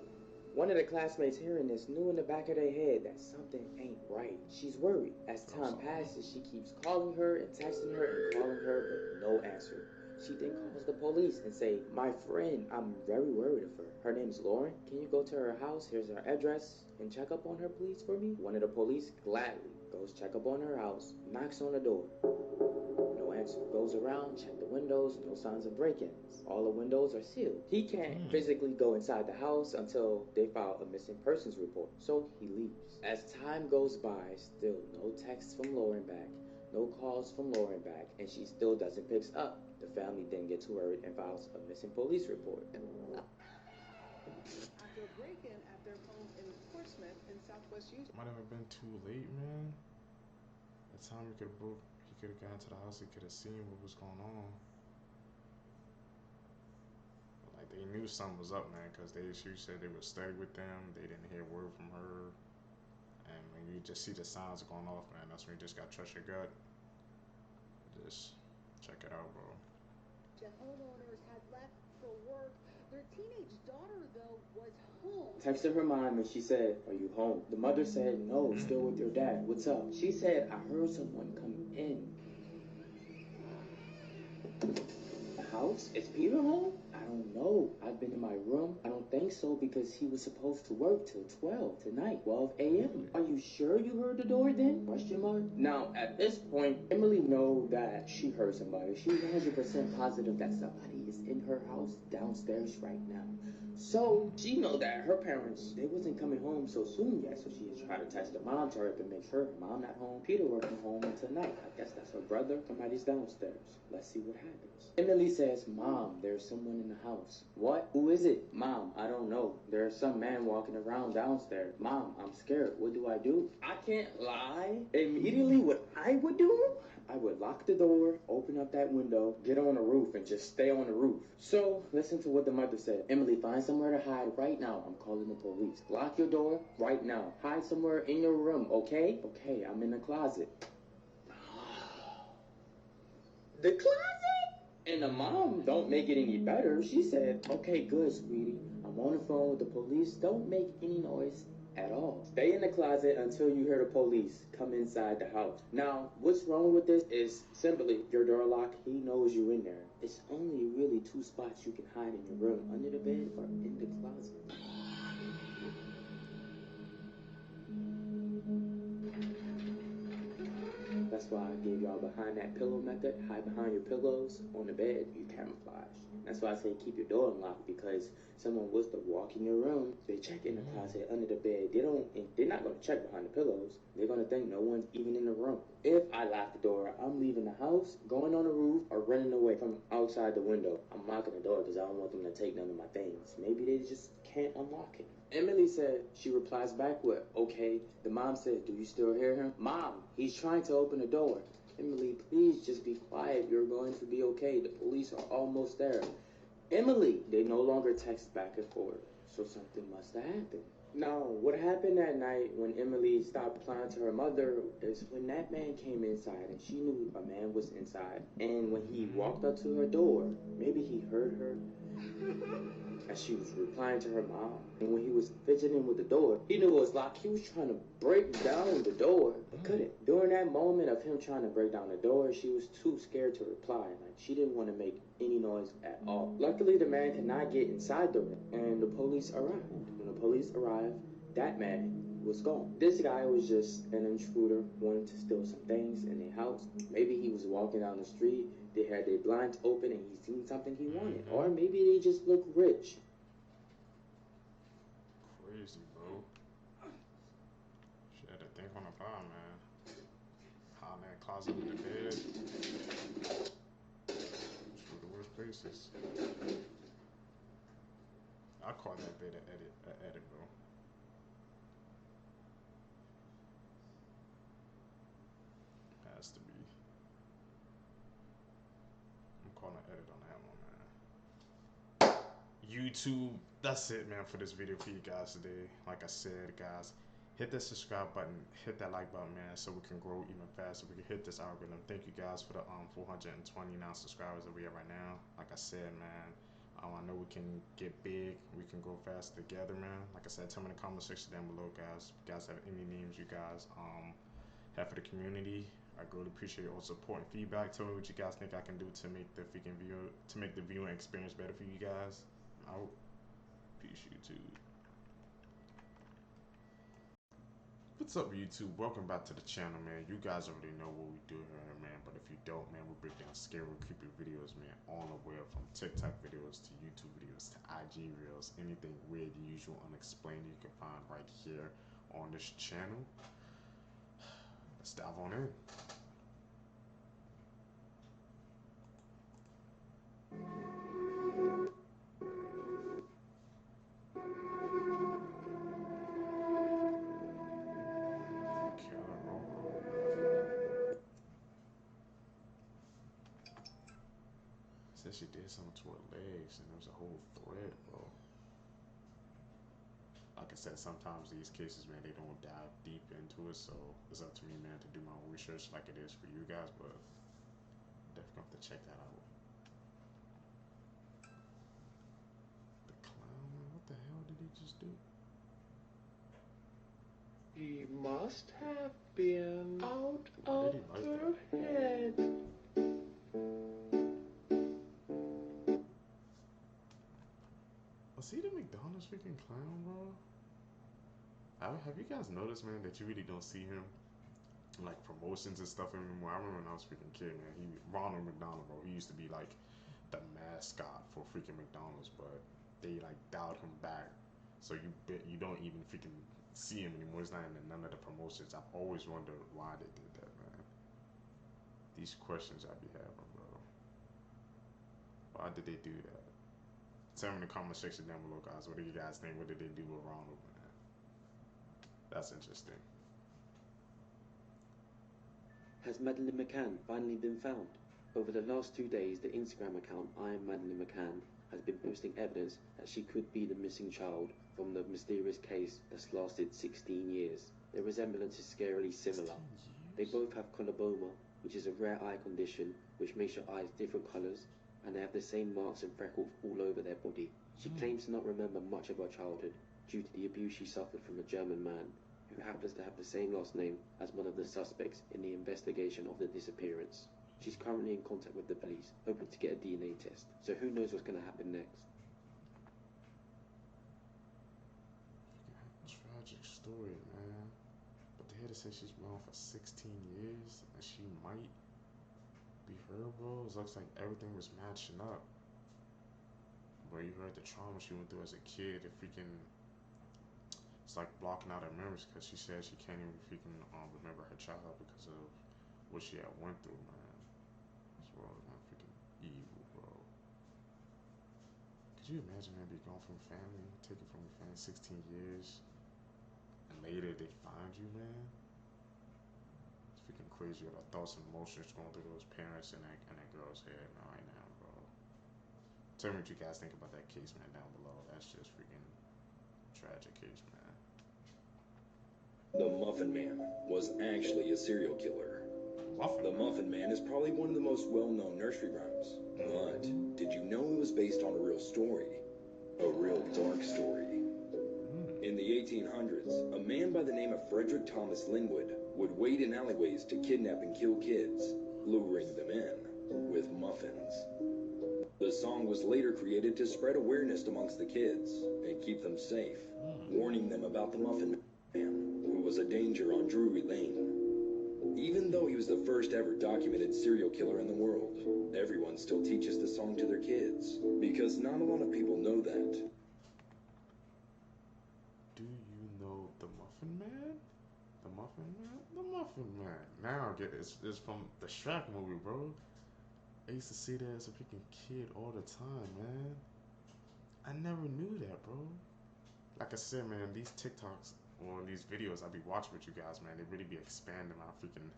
One of the classmates hearing this knew in the back of their head that something ain't right. She's worried. As time passes, she keeps calling her and texting her and calling her, but no answer. She then calls the police and say, my friend, I'm very worried of her. Her name's Lauren. Can you go to her house? Here's her address and check up on her, please, for me? One of the police gladly goes check up on her house, knocks on the door. No answer. Goes around, check the windows, no signs of break-ins. All the windows are sealed. He can't physically go inside the house until they file a missing persons report. So he leaves. As time goes by, still no texts from Lauren back, no calls from Lauren back, and she still doesn't pick up. The family then gets worried and files a missing police report. After a break-in at their home in Portsmouth in Southwest Utah. Might have been too late, man. At the time he could have gotten to the house, he could have seen what was going on. But, like, they knew something was up, man, because she said they would stay with them. They didn't hear word from her. And when you just see the signs going off, man, that's when you just got to trust your gut. Just check it out, bro. The homeowners had left for work. Their teenage daughter, though, was home. Texted her mom and she said, are you home? The mother said, no, still with your dad. What's up? She said, I heard someone come in. The house? Is Peter home? I don't know. I've been in my room. I don't think so because he was supposed to work till 12 tonight, 12 a.m. Are you sure you heard the door then? Question mark. Now, at this point, Emily knows that she heard somebody. She's 100% positive that somebody is in her house downstairs right now. So she know that her parents, they wasn't coming home so soon yet. So she tried to text the mom to her to make sure her mom not home. Peter working home tonight. I guess that's her brother. Somebody's downstairs. Let's see what happens. Emily says, Mom, there's someone in the house. What? Who is it? Mom, I don't know. There's some man walking around downstairs. Mom, I'm scared. What do I do? I can't lie. Immediately what I would do? I would lock the door, open up that window, get on the roof, and just stay on the roof. So, listen to what the mother said. Emily, find somewhere to hide right now. I'm calling the police. Lock your door right now. Hide somewhere in your room, okay? Okay, I'm in the closet. The closet? And the mom don't make it any better. She said, okay, good, sweetie. I'm on the phone with the police. Don't make any noise at all. Stay in the closet until you hear the police come inside the house. Now, what's wrong with this is simply your door lock. He knows you in there. It's only really 2 spots you can hide in your room, under the bed or in the closet. That's why I gave y'all behind that pillow method. Hide behind your pillows on the bed, you camouflage. That's why I say keep your door unlocked, because someone was to walk in your room, they check in the closet, under the bed. They're not going to check behind the pillows. They're going to think no one's even in the room. If I lock the door, I'm leaving the house, going on the roof, or running away from outside the window. I'm locking the door because I don't want them to take none of my things. Maybe they just can't unlock it. Emily said, she replies back with, okay. The mom said, do you still hear him? Mom, he's trying to open the door. Emily, please just be quiet. You're going to be okay. The police are almost there. Emily! They no longer text back and forth, so something must have happened. Now, what happened that night when Emily stopped replying to her mother is when that man came inside and she knew a man was inside. And when he walked up to her door, maybe he heard her as she was replying to her mom. And when he was fidgeting with the door, he knew it was locked. He was trying to break down the door, but couldn't. During that moment of him trying to break down the door, she was too scared to reply. Like, she didn't want to make any noise at all. Luckily, the man could not get inside the room, and the police arrived. When the police arrived, that man was gone. This guy was just an intruder wanting to steal some things in their house. Maybe he was walking down the street, they had their blinds open and he seen something he wanted. Or maybe they just look rich. Crazy, bro. Shit, I think on the bar, man. Hiding in that closet in the bed. It's one of the worst places. I call that bed an edit, bro. Has to be. I'm calling an edit on that one, man. YouTube, that's it, man, for this video for you guys today. Like I said, guys, hit that subscribe button, hit that like button, man, so we can grow even faster. We can hit this algorithm. Thank you guys for the 429 subscribers that we have right now. Like I said, man, I know we can get big, we can grow fast together, man. Like I said, tell me in the comment section down below, guys. If you guys have any names you guys have for the community, I greatly appreciate all support and feedback. Tell me what you guys think I can do to make the viewing experience better for you guys. Out. Peace, YouTube. What's up, YouTube? Welcome back to the channel, man. You guys already know what we do here, man. But if you don't, man, we break down scary, creepy videos, man, all the way up from TikTok videos to YouTube videos to IG reels, anything weird, usual, unexplained, you can find right here on this channel. Let's dive on in. Said she did something to her legs, and there was a whole thread, bro. Like I said, sometimes these cases, man, they don't dive deep into it, so it's up to me, man, to do my own research like it is for you guys, but definitely have to check that out. The clown, man, what the hell did he just do? He must have been out Why of did he write her head. Was he the McDonald's freaking clown, bro? Have you guys noticed, man, that you really don't see him like promotions and stuff anymore? I remember when I was a freaking kid, man. Ronald McDonald, bro. He used to be like the mascot for freaking McDonald's, but they like dialed him back, so you don't even freaking see him anymore. He's not in none of the promotions. I've always wondered why they did that, man. These questions I be having, bro. Why did they do that? Tell me in the comment section down below, guys. What do you guys think? What did they do with Ronald, man? That's interesting. Has Madeleine McCann finally been found? Over the last 2 days, the Instagram account I Am Madeleine McCann has been posting evidence that she could be the missing child from the mysterious case that's lasted 16 years. Their resemblance is scarily similar. They both have coloboma, which is a rare eye condition which makes your eyes different colors, and they have the same marks and freckles all over their body. She claims to not remember much of her childhood due to the abuse she suffered from a German man who happens to have the same last name as one of the suspects in the investigation of the disappearance. She's currently in contact with the police, hoping to get a DNA test, so who knows what's going to happen next. Tragic story, man. But they had to say she's been on for 16 years, and she might be her, bro. It looks like everything was matching up. Bro, you heard the trauma she went through as a kid. It's like blocking out her memories, because she said she can't even freaking remember her childhood because of what she had went through, man. This world is not freaking evil, bro. Could you imagine, man, be gone from family, taken from your family 16 years, and later they find you, man? It's freaking crazy, the thoughts and emotions going through those parents and that girl's head, man, right now, bro. Tell me what you guys think about that case, man, down below. That's just freaking tragic case, man. The Muffin Man was actually a serial killer. The Muffin Man is probably one of the most well-known nursery rhymes. But did you know it was based on a real story? A real dark story. In the 1800s, a man by the name of Frederick Thomas Linwood would wait in alleyways to kidnap and kill kids, luring them in with muffins. The song was later created to spread awareness amongst the kids and keep them safe, warning them about the Muffin Man, who was a danger on Drury Lane. Even though he was the first ever documented serial killer in the world, everyone still teaches the song to their kids, because not a lot of people know that. Do you know the Muffin Man? The Muffin Man? The Muffin Man. Now I get it. It's from the Shrek movie, bro. I used to see that as a freaking kid all the time, man. I never knew that, bro. Like I said, man, these TikToks or these videos I be watching with you guys, man, they really be expanding my freaking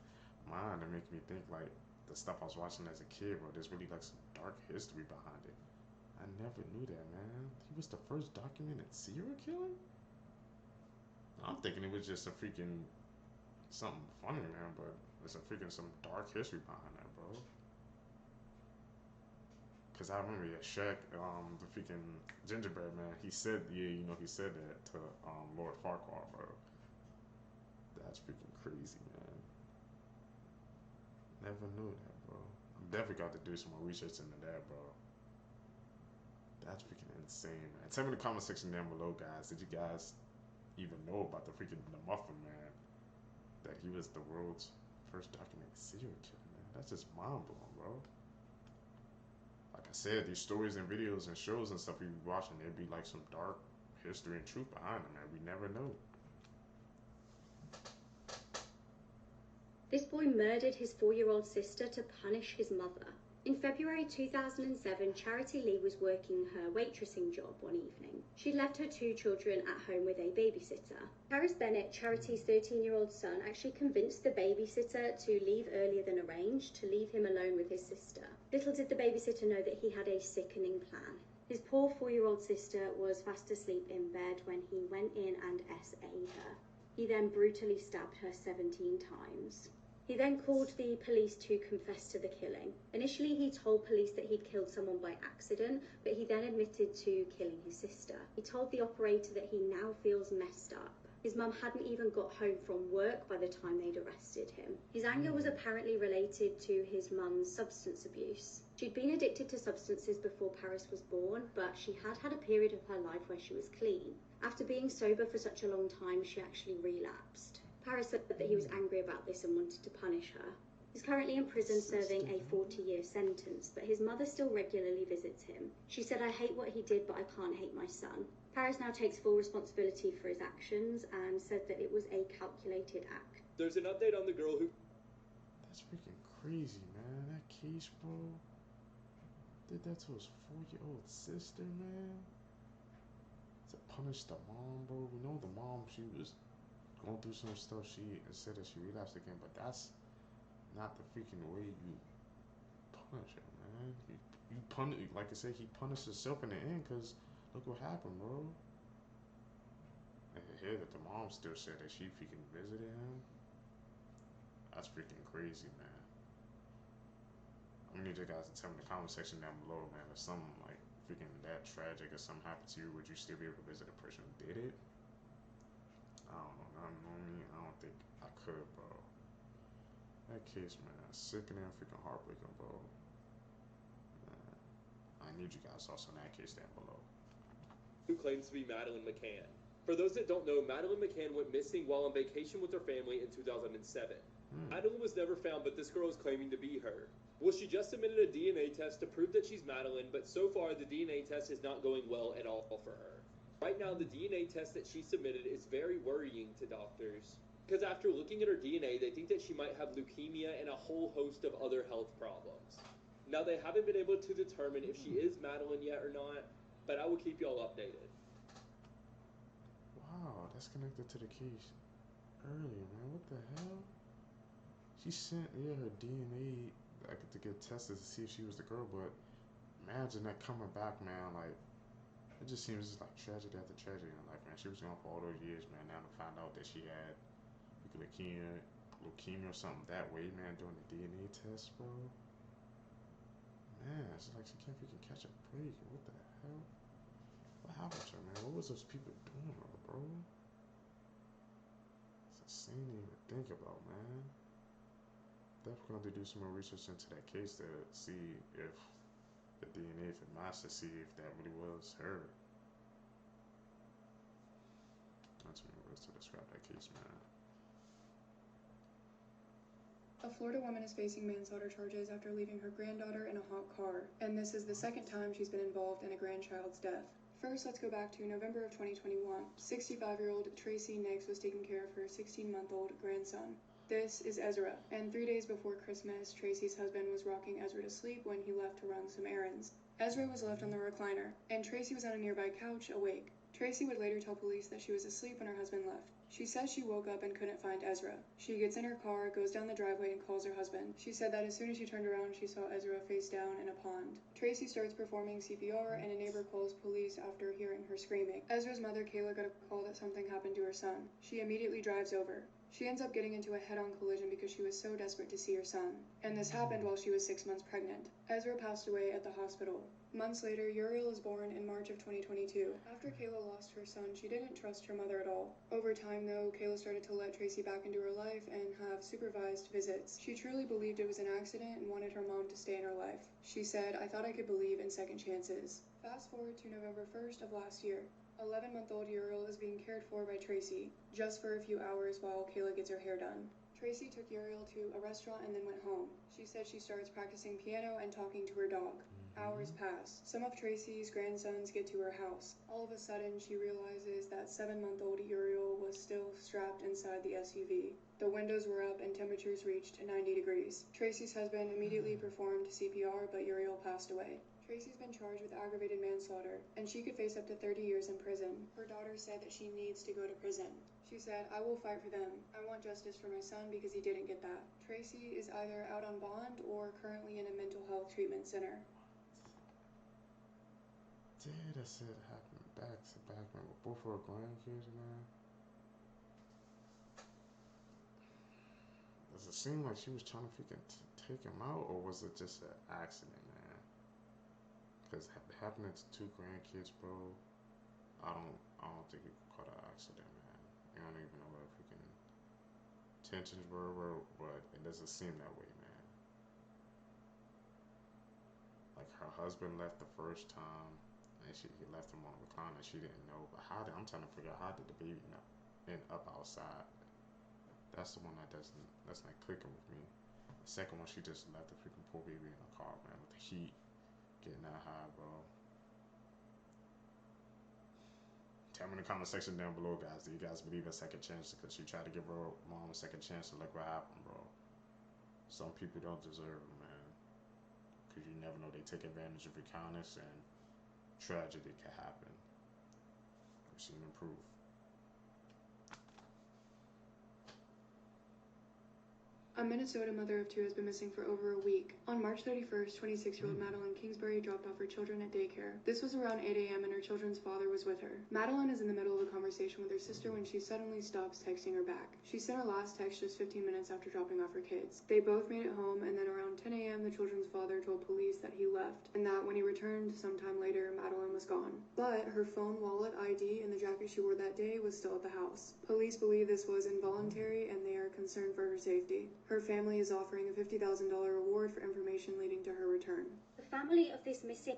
mind and making me think like the stuff I was watching as a kid, bro. There's really like some dark history behind it. I never knew that, man. He was the first documented serial killer? I'm thinking it was just a freaking something funny, man, but there's a freaking some dark history behind that, bro. Cause I remember, yeah, Shaq, the freaking gingerbread man, he said, yeah, you know, he said that to Lord Farquaad, bro. That's freaking crazy, man. Never knew that, bro. I'm definitely got to do some more research into that, bro. That's freaking insane, man. Tell me in the comment section down below, guys. Did you guys even know about the Muffin Man? That he was the world's first documented serial killer, man. That's just mind blowing, bro. Like I said, these stories and videos and shows and stuff we be watching, there'd be like some dark history and truth behind them, man. We never know. This boy murdered his 4-year-old sister to punish his mother. In February 2007, Charity Lee was working her waitressing job one evening. She'd left her 2 children at home with a babysitter. Paris Bennett, Charity's 13-year-old son, actually convinced the babysitter to leave earlier than arranged, to leave him alone with his sister. Little did the babysitter know that he had a sickening plan. His poor 4-year-old sister was fast asleep in bed when he went in and SA'd her. He then brutally stabbed her 17 times. He then called the police to confess to the killing. Initially, he told police that he'd killed someone by accident, but he then admitted to killing his sister. He told the operator that he now feels messed up. His mum hadn't even got home from work by the time they'd arrested him. His anger was apparently related to his mum's substance abuse. She'd been addicted to substances before Paris was born, but she had had a period of her life where she was clean. After being sober for such a long time, she actually relapsed. Paris said that he was angry about this and wanted to punish her. He's currently in prison serving a 40-year sentence, but his mother still regularly visits him. She said, "I hate what he did, but I can't hate my son." Paris now takes full responsibility for his actions and said that it was a calculated act. There's an update on the girl who... That's freaking crazy, man. That case, bro. Did that to his 4-year-old sister, man. To punish the mom, bro. We know the mom, she was going through some stuff. She said that she relapsed again, but that's not the freaking way you punish her, man. You punish, like I said, he punished himself in the end, because look what happened, bro. And to hear that the mom still said that she freaking visited him, that's freaking crazy, man. I need you guys to tell me in the comment section down below, man, if something like freaking that tragic or something happened to you, would you still be able to visit a person who did it? I don't know, I don't think I could, bro. That case, man, sickening, freaking heartbreaking, bro. Man, I need you guys also in that case down below. Who claims to be Madeline McCann. For those that don't know, Madeline McCann went missing while on vacation with her family in 2007. Madeline was never found, but this girl is claiming to be her. Well, she just submitted a DNA test to prove that she's Madeline, but so far the DNA test is not going well at all for her. Right now, the DNA test that she submitted is very worrying to doctors, because after looking at her DNA, they think that she might have leukemia and a whole host of other health problems. Now, they haven't been able to determine if she is Madeline yet or not, but I will keep y'all updated. Wow, that's connected to the case earlier, man. What the hell? She sent her DNA like to get tested to see if she was the girl, but imagine that coming back, man. Like it just seems like tragedy after tragedy in her life, man. She was gone for all those years, man. Now to find out that she had leukemia or something that way, man, doing the DNA test, bro. Man, it's like she can't freaking catch a break. What the hell? What happened to her, man? What was those people doing to her, bro? It's insane to even think about, man. Definitely going to do some more research into that case to see if the DNA, if it matched, to see if that really was her. Not too many words to describe that case, man. A Florida woman is facing manslaughter charges after leaving her granddaughter in a hot car, and this is the second time she's been involved in a grandchild's death. First, let's go back to November of 2021. 65-year-old Tracy Nix was taking care of her 16-month-old grandson. This is Ezra, and 3 days before Christmas, Tracy's husband was rocking Ezra to sleep when he left to run some errands. Ezra was left on the recliner, and Tracy was on a nearby couch, awake. Tracy would later tell police that she was asleep when her husband left. She says she woke up and couldn't find Ezra. She gets in her car, goes down the driveway, and calls her husband. She said that as soon as she turned around, she saw Ezra face down in a pond. Tracy starts performing CPR, and a neighbor calls police after hearing her screaming. Ezra's mother, Kayla, got a call that something happened to her son. She immediately drives over. She ends up getting into a head-on collision because she was so desperate to see her son. And this happened while she was 6 months pregnant. Ezra passed away at the hospital. Months later, Uriel is born in March of 2022. After Kayla lost her son, she didn't trust her mother at all. Over time, though, Kayla started to let Tracy back into her life and have supervised visits. She truly believed it was an accident and wanted her mom to stay in her life. She said, "I thought I could believe in second chances." Fast forward to November 1st of last year. 11-month-old Uriel is being cared for by Tracy, just for a few hours while Kayla gets her hair done. Tracy took Uriel to a restaurant and then went home. She said she starts practicing piano and talking to her dog. Hours pass. Some of Tracy's grandsons get to her house. All of a sudden, she realizes that 7-month-old Uriel was still strapped inside the SUV. The windows were up and temperatures reached 90 degrees. Tracy's husband immediately performed CPR, but Uriel passed away. Tracy's been charged with aggravated manslaughter, and she could face up to 30 years in prison. Her daughter said that she needs to go to prison. She said, "I will fight for them. I want justice for my son because he didn't get that." Tracy is either out on bond or currently in a mental health treatment center. Dude, that shit happened back to back, man, with both her grandkids, man. Does it seem like she was trying to freaking take him out, or was it just an accident, man? Because happening to 2 grandkids, bro, I don't think you could call it an accident, man. I don't even know what freaking intentions were, but it doesn't seem that way, man. Like her husband left the first time, and he left him on the recliner. She didn't know, but I'm trying to figure out how did the baby end up outside? That's the one that's not clicking with me. The second one, she just left the freaking poor baby in the car, man, with the heat getting that high, bro. Tell me in the comment section down below, guys. Do you guys believe in second chances? Because she tried to give her mom a second chance, and look what happened, bro. Some people don't deserve it, man. Because you never know, they take advantage of your kindness, and tragedy can happen. We've seen proof. A Minnesota mother of 2 has been missing for over a week. On March 31st, 26-year-old Madeline Kingsbury dropped off her children at daycare. This was around 8 a.m. and her children's father was with her. Madeline is in the middle of a conversation with her sister when she suddenly stops texting her back. She sent her last text just 15 minutes after dropping off her kids. They both made it home, and then around 10 a.m. the children's father told police that he left, and that when he returned sometime later, Madeline was gone. But her phone, wallet, ID, and the jacket she wore that day was still at the house. Police believe this was involuntary, and they are concerned for her safety. Her family is offering a $50,000 reward for information leading to her return. The family of this missing...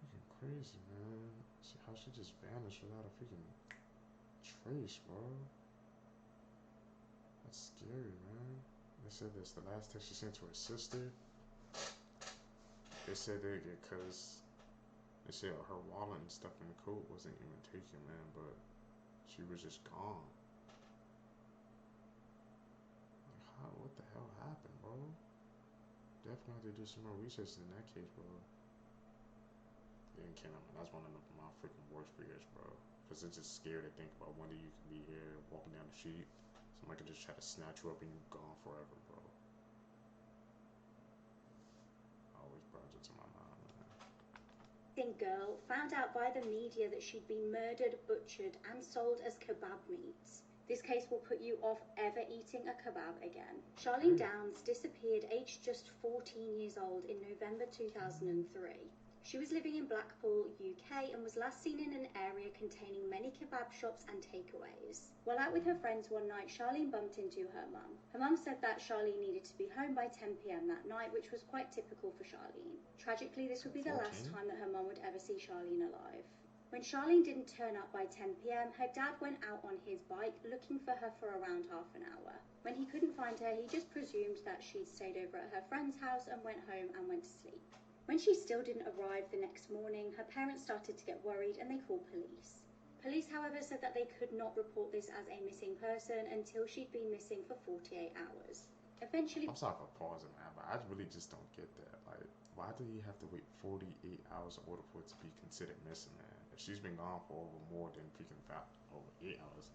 Freaking crazy, man. How she just vanished without a freaking trace, bro. That's scary, man. They said that's the last text she sent to her sister. They said that because they said her wallet and stuff in the coat wasn't even taken, man, but she was just gone. What the hell happened, bro? Definitely have to do some more research in that case, bro. Getting kidnapped, man, that's one of my freaking worst fears, bro. Because it's just scary to think about one day you could be here walking down the street, Somebody could just try to snatch you up and you're gone forever, bro. Always brought it to my mind, man. Girl found out by the media that she'd been murdered, butchered, and sold as kebab meat. This case will put you off ever eating a kebab again. Charlene Downs disappeared aged just 14 years old in November 2003. She was living in Blackpool, UK, and was last seen in an area containing many kebab shops and takeaways. While out with her friends one night, Charlene bumped into her mum. Her mum said that Charlene needed to be home by 10 p.m. that night, which was quite typical for Charlene. Tragically, this would be the last time that her mum would ever see Charlene alive. When Charlene didn't turn up by 10 p.m, her dad went out on his bike looking for her for around half an hour. When he couldn't find her, he just presumed that she'd stayed over at her friend's house and went home and went to sleep. When she still didn't arrive the next morning, her parents started to get worried and they called police. Police, however, said that they could not report this as a missing person until she'd been missing for 48 hours. Eventually... I'm sorry for pausing, man, but I really just don't get that. Like, why do you have to wait 48 hours in order for it to be considered missing, man? If she's been gone for more than freaking over 8 hours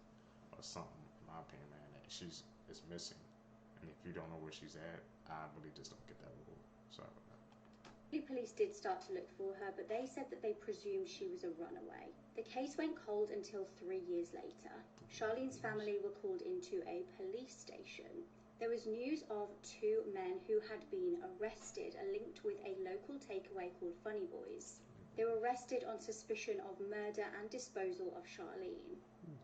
or something, in my opinion, man, that she's missing. And if you don't know where she's at, I really just don't get that rule. Sorry about that. Police did start to look for her, but they said that they presumed she was a runaway. The case went cold until 3 years later. Charlene's family were called into a police station. There was news of 2 men who had been arrested, linked with a local takeaway called Funny Boys. They were arrested on suspicion of murder and disposal of Charlene.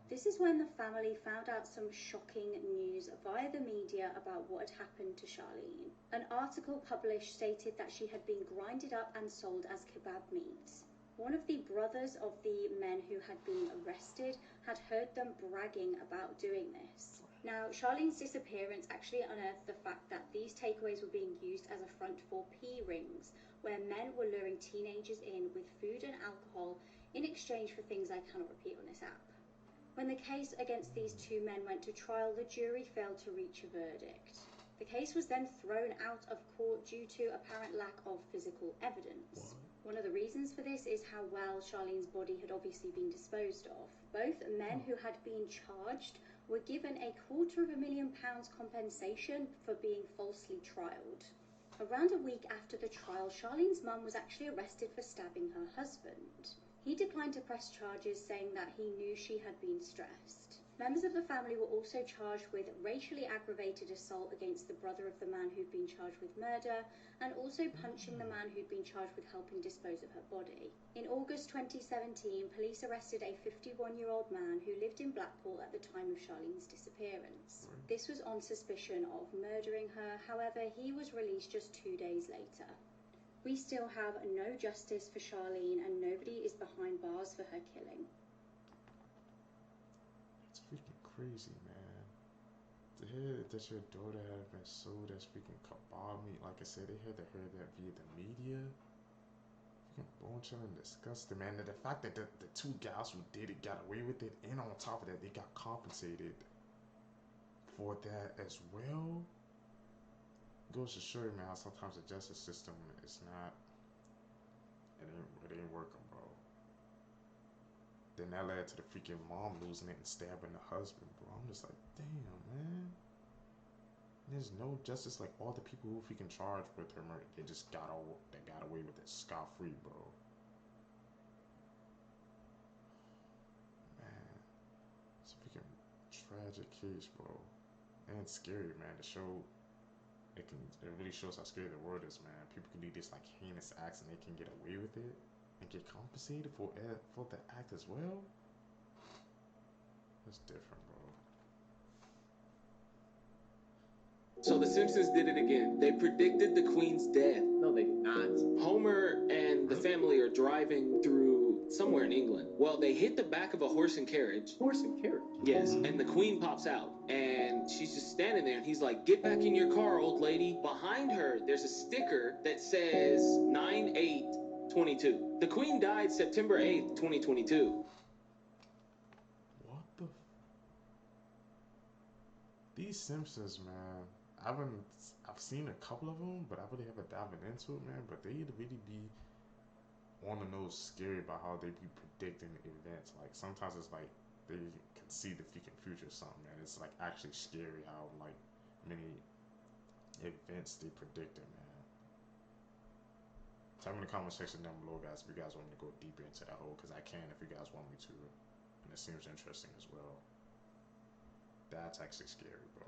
This is when the family found out some shocking news via the media about what had happened to Charlene. An article published stated that she had been grinded up and sold as kebab meat. One of the brothers of the men who had been arrested had heard them bragging about doing this. Now, Charlene's disappearance actually unearthed the fact that these takeaways were being used as a front for P-rings, where men were luring teenagers in with food and alcohol in exchange for things I cannot repeat on this app. When the case against these 2 men went to trial, the jury failed to reach a verdict. The case was then thrown out of court due to apparent lack of physical evidence. One of the reasons for this is how well Charlene's body had obviously been disposed of. Both men who had been charged were given £250,000 compensation for being falsely trialed. Around a week after the trial, Charlene's mum was actually arrested for stabbing her husband. He declined to press charges, saying that he knew she had been stressed. Members of the family were also charged with racially aggravated assault against the brother of the man who'd been charged with murder, and also punching the man who'd been charged with helping dispose of her body. In August 2017, police arrested a 51-year-old man who lived in Blackpool at the time of Charlene's disappearance. This was on suspicion of murdering her, however, he was released just 2 days later. We still have no justice for Charlene, and nobody is behind bars for her killing. It's freaking crazy, man. To hear that your daughter had been sold as freaking kebab meat, like I said, they had to hear that via the media. Freaking bone-chilling, disgusting, man. And the fact that the 2 guys who did it got away with it, and on top of that, they got compensated for that as well. Goes to show you, man, how sometimes the justice system is not, it ain't working, bro. Then that led to the freaking mom losing it and stabbing the husband, bro. I'm just like, damn, man. There's no justice. Like, all the people who freaking charged with her murder, they got away with it scot-free, bro. Man, it's a freaking tragic case, bro. And it's scary, man, to show. It really shows how scary the world is, man. People can do this like heinous acts and they can get away with it and get compensated for the act as well. That's different, bro. So the Simpsons did it again. They predicted the Queen's death. No, they did not. Homer and the family are driving through somewhere in England. Well, they hit the back of a horse and carriage. Horse and carriage? Yes. And the Queen pops out. And she's just standing there. And he's like, "Get back in your car, old lady." Behind her, there's a sticker that says 9/8/22. The Queen died September 8th, 2022. What the? These Simpsons, man. I've seen a couple of them, but I really haven't dived into it, man. But they really be on the nose scary about how they be predicting events. Like, sometimes it's like they can see the freaking future or something, man. It's like actually scary how like many events they predicted, man. Tell me in the comment section down below, guys, if you guys want me to go deeper into that hole, because I can if you guys want me to, and it seems interesting as well. That's actually scary, bro.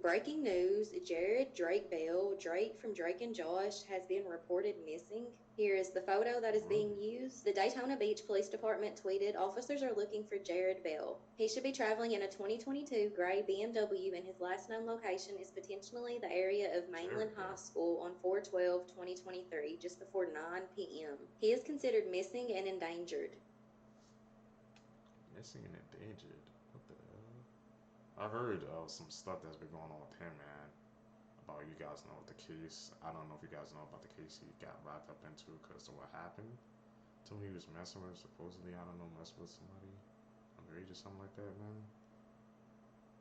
Breaking news, Jared Drake Bell, Drake from Drake and Josh, has been reported missing. Here is the photo that is being used. The Daytona Beach Police Department tweeted, officers are looking for Jared Bell. He should be traveling in a 2022 gray BMW, and his last known location is potentially the area of Mainland High School on 4/12/2023, just before 9 p.m. He is considered missing and endangered. Missing and endangered? What the hell? I heard of some stuff that's been going on with him, man. About, you guys know the case. I don't know if you guys know about the case he got wrapped up into because of what happened. Told me he was messing with, supposedly, I don't know, messing with somebody underage or something like that, man.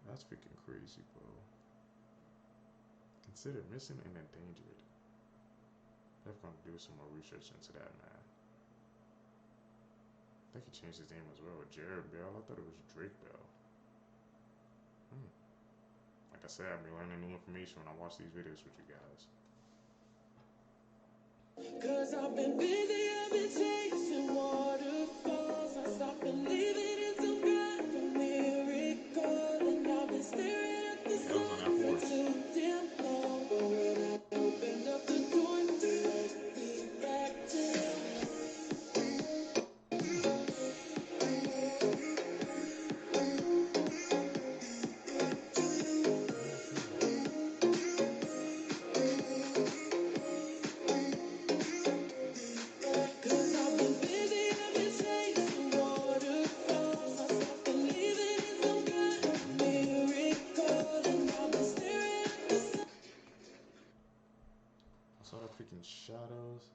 That's freaking crazy, bro. Considered missing and endangered. They're gonna do some more research into that, man. I think he changed his name as well. Jared Bell. I thought it was Drake Bell. Like I said, I'll be learning new information when I watch these videos with you guys. Cause I've been busy, I've been chasing waterfalls. I stopped believing in some kind of miracle, and I've been staring at the sun for too damn long. But when I opened up the door, they let me back down. I saw the freaking shadows.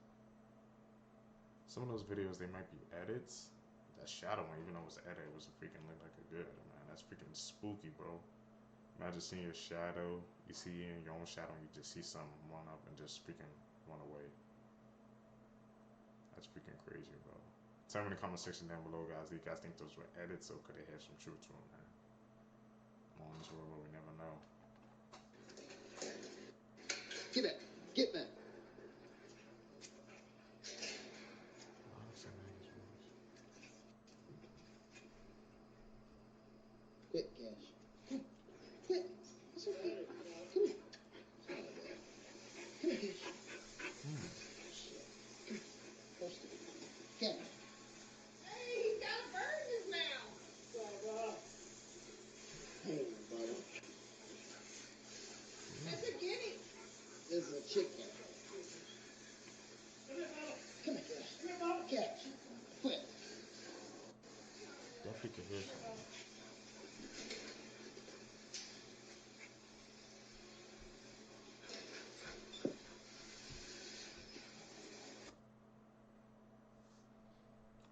Some of those videos, they might be edits. That shadow one, even though it was an edit, it was freaking look like a good, man. That's freaking spooky, bro. Imagine seeing your shadow, you see in your own shadow, and you just see something run up and just freaking run away. That's freaking crazy, bro. Tell me in the comment section down below, guys. Do you guys think those were edits, or could they have some truth to them, man? I'm on this world where we never know. Get back! Get back! Quick, Cash. Come on. Quick. It's okay. Come on. Come here, Cash. Shit. Come on. Close to me. Cash. Hey, he's got a bird in his mouth. Hey, buddy. That's a guinea. This is a chicken. Come here, Cash. Cash. Quick. Definitely could hear something.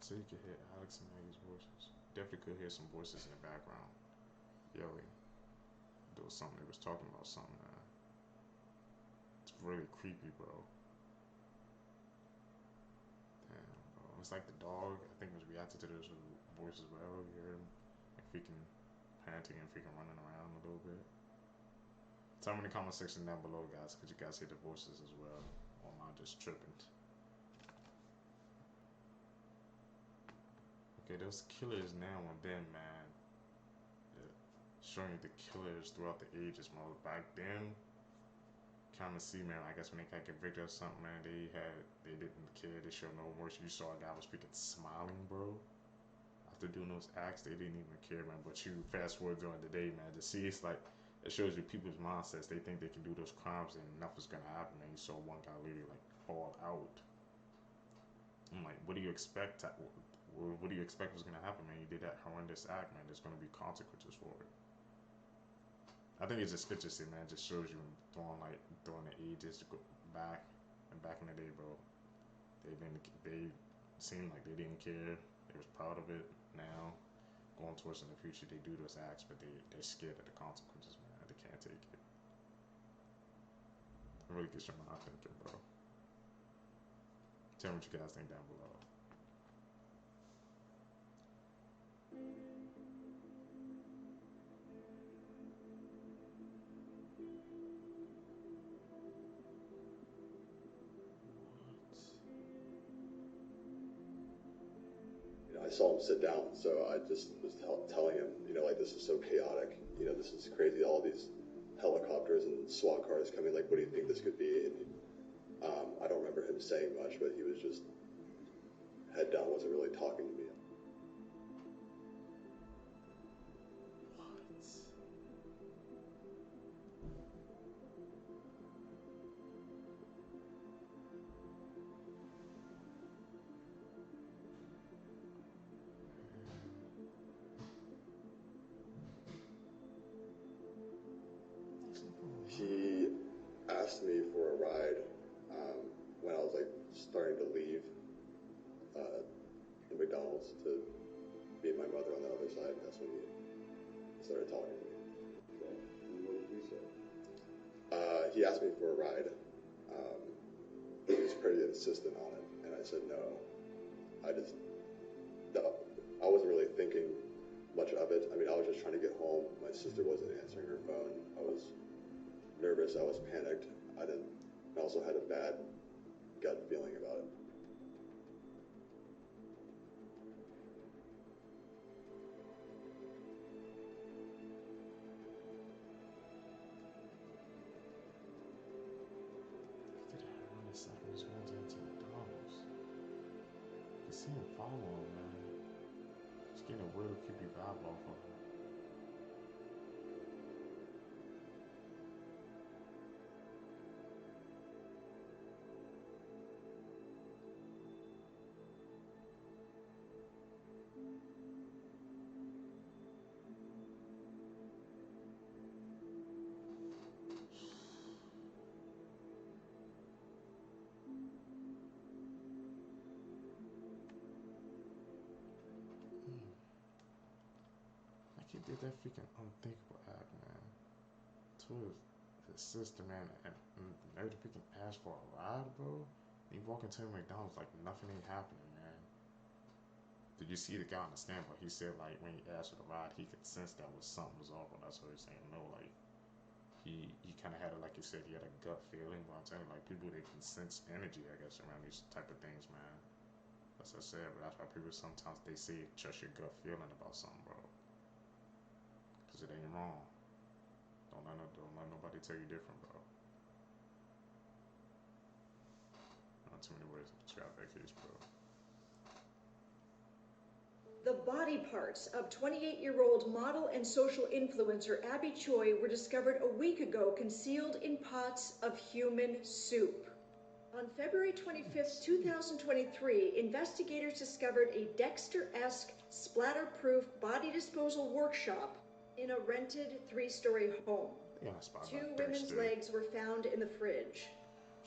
So you could hear Alex and Maggie's voices. Definitely could hear some voices in the background yelling. There was something, they was talking about something, man. It's really creepy, bro. Damn, bro. It's like the dog, I think, was reacting to those voices as well. You heard him like freaking panting and freaking running around a little bit. Tell me in the comment section down below, guys. Could you guys hear the voices as well? Or am I just tripping? Okay, those killers now and then, man. Showing you the killers throughout the ages, man. Back then, kind of see, man. I guess when they got convicted or something, man, they didn't care. They showed no remorse. You saw a guy was freaking smiling, bro. After doing those acts, they didn't even care, man. But you fast forward during the day, man, to see, it's like it shows you people's mindsets. They think they can do those crimes and nothing's gonna happen, man. You saw one guy literally like fall out. I'm like, what do you expect? What do you expect was gonna happen, man? You did that horrendous act, man. There's gonna be consequences for it. I think it's just interesting, man. It just shows you throwing the ages to go back and back in the day, bro. They seemed like they didn't care. They was proud of it. Now, going towards in the future, they do those acts, but they're scared of the consequences, man. They can't take it. It really gets your mind thinking, bro. Tell me what you guys think down below. saw him sit down, so I just was telling him, you know, like, this is so chaotic, you know, this is crazy, all these helicopters and SWAT cars coming, like, what do you think this could be? And I don't remember him saying much, but he was just head down, wasn't really talking to me. He asked me for a ride when I was like starting to leave the McDonald's to meet my mother on the other side. That's when he started talking to me. What did you say? He asked me for a ride. He was pretty insistent on it, and I said no. I wasn't really thinking much of it. I mean, I was just trying to get home. My sister wasn't answering her phone. I was nervous. I was panicked. I also had a bad gut feeling about it. See him follow him, man. Just getting a real creepy vibe off of him. He did that freaking unthinkable act, man. To his sister, man, and nerve to freaking ask for a ride, bro. He walk into McDonald's like nothing ain't happening, man. Did you see the guy on the stand? But he said like when he asked for the ride, he could sense that was something was off. That's what he's saying. No, like he kind of had it, like you said, he had a gut feeling. But I'm telling you, like people, they can sense energy, I guess, around these type of things, man. That's what I said. But that's why people sometimes they say trust your gut feeling about something, bro. It ain't wrong. Don't let nobody tell you different, bro. Not too many ways to describe that case, bro. The body parts of 28-year-old model and social influencer Abby Choi were discovered a week ago concealed in pots of human soup. On February 25th, 2023, investigators discovered a Dexter-esque, splatter-proof body disposal workshop in a rented 3-story home. Two women's legs were found in the fridge.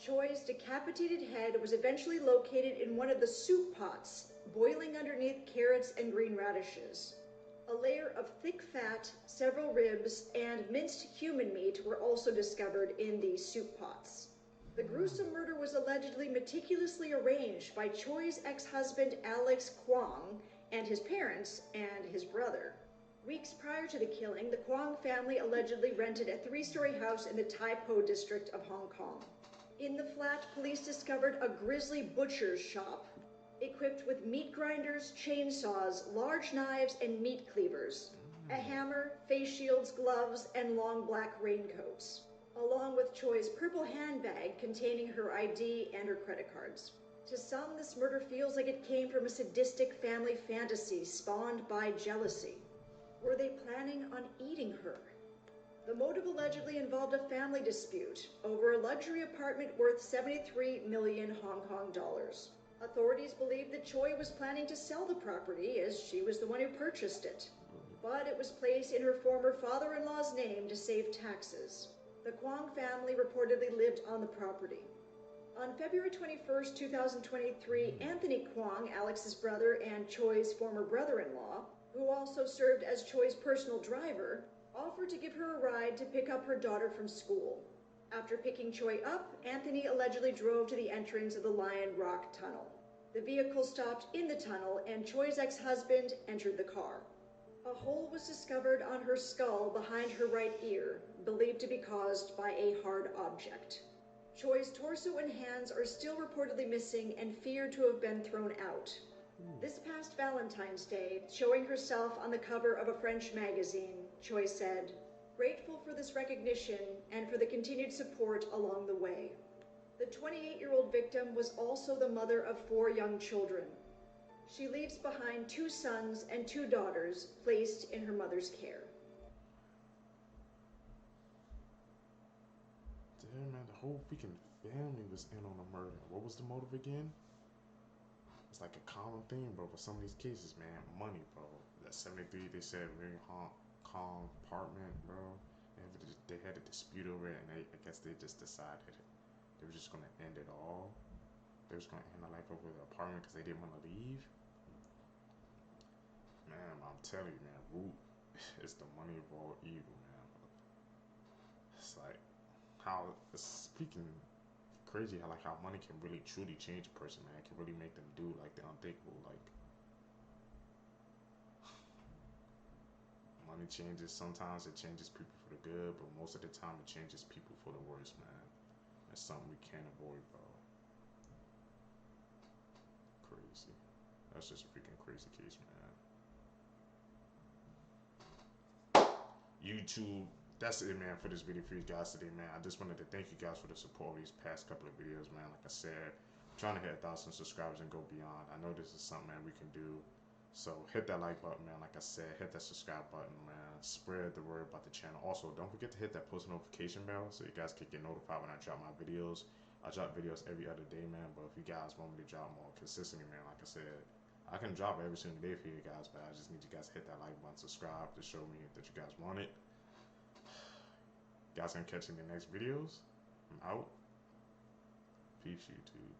Choi's decapitated head was eventually located in one of the soup pots, boiling underneath carrots and green radishes. A layer of thick fat, several ribs, and minced human meat were also discovered in these soup pots. The gruesome murder was allegedly meticulously arranged by Choi's ex-husband Alex Kwong and his parents and his brother. Weeks prior to the killing, the Kwong family allegedly rented a 3-story house in the Tai Po district of Hong Kong. In the flat, police discovered a grisly butcher's shop, equipped with meat grinders, chainsaws, large knives, and meat cleavers, a hammer, face shields, gloves, and long black raincoats, along with Choi's purple handbag containing her ID and her credit cards. To some, this murder feels like it came from a sadistic family fantasy spawned by jealousy. Were they planning on eating her? The motive allegedly involved a family dispute over a luxury apartment worth 73 million Hong Kong dollars. Authorities believe that Choi was planning to sell the property as she was the one who purchased it. But it was placed in her former father-in-law's name to save taxes. The Kwong family reportedly lived on the property. On February 21st, 2023, Anthony Kwong, Alex's brother and Choi's former brother-in-law, who also served as Choi's personal driver, offered to give her a ride to pick up her daughter from school. After picking Choi up, Anthony allegedly drove to the entrance of the Lion Rock Tunnel. The vehicle stopped in the tunnel and Choi's ex-husband entered the car. A hole was discovered on her skull behind her right ear, believed to be caused by a hard object. Choi's torso and hands are still reportedly missing and feared to have been thrown out. This past Valentine's Day, showing herself on the cover of a French magazine, Choi said, "Grateful for this recognition and for the continued support along the way." The 28-year-old victim was also the mother of 4 young children. She leaves behind 2 sons and 2 daughters placed in her mother's care. Damn, man, the whole freaking family was in on the murder. What was the motive again? It's like a common theme, bro, for some of these cases, man. Money, bro. That 73, they said, very calm apartment, bro. And they had a dispute over it, and I guess they just decided they were just gonna end it all. They was gonna end their life over the apartment because they didn't want to leave. Man, I'm telling you, man, root is the money of all evil, man. It's like how it's speaking crazy how money can really truly change a person, man. It can really make them do like the unthinkable. Like money changes. Sometimes it changes people for the good, but most of the time it changes people for the worse, man. That's something we can't avoid, bro. Crazy. That's just a freaking crazy case, man. YouTube, that's it, man, for this video for you guys today, man. I just wanted to thank you guys for the support of these past couple of videos, man. Like I said, I'm trying to hit 1,000 subscribers and go beyond. I know this is something, man, we can do. So hit that like button, man. Like I said, hit that subscribe button, man. Spread the word about the channel. Also, don't forget to hit that post notification bell so you guys can get notified when I drop my videos. I drop videos every other day, man. But if you guys want me to drop more consistently, man, like I said, I can drop every single day for you guys, but I just need you guys to hit that like button, subscribe to show me that you guys want it. You guys can catch in the next videos. I'm out. Peace, YouTube.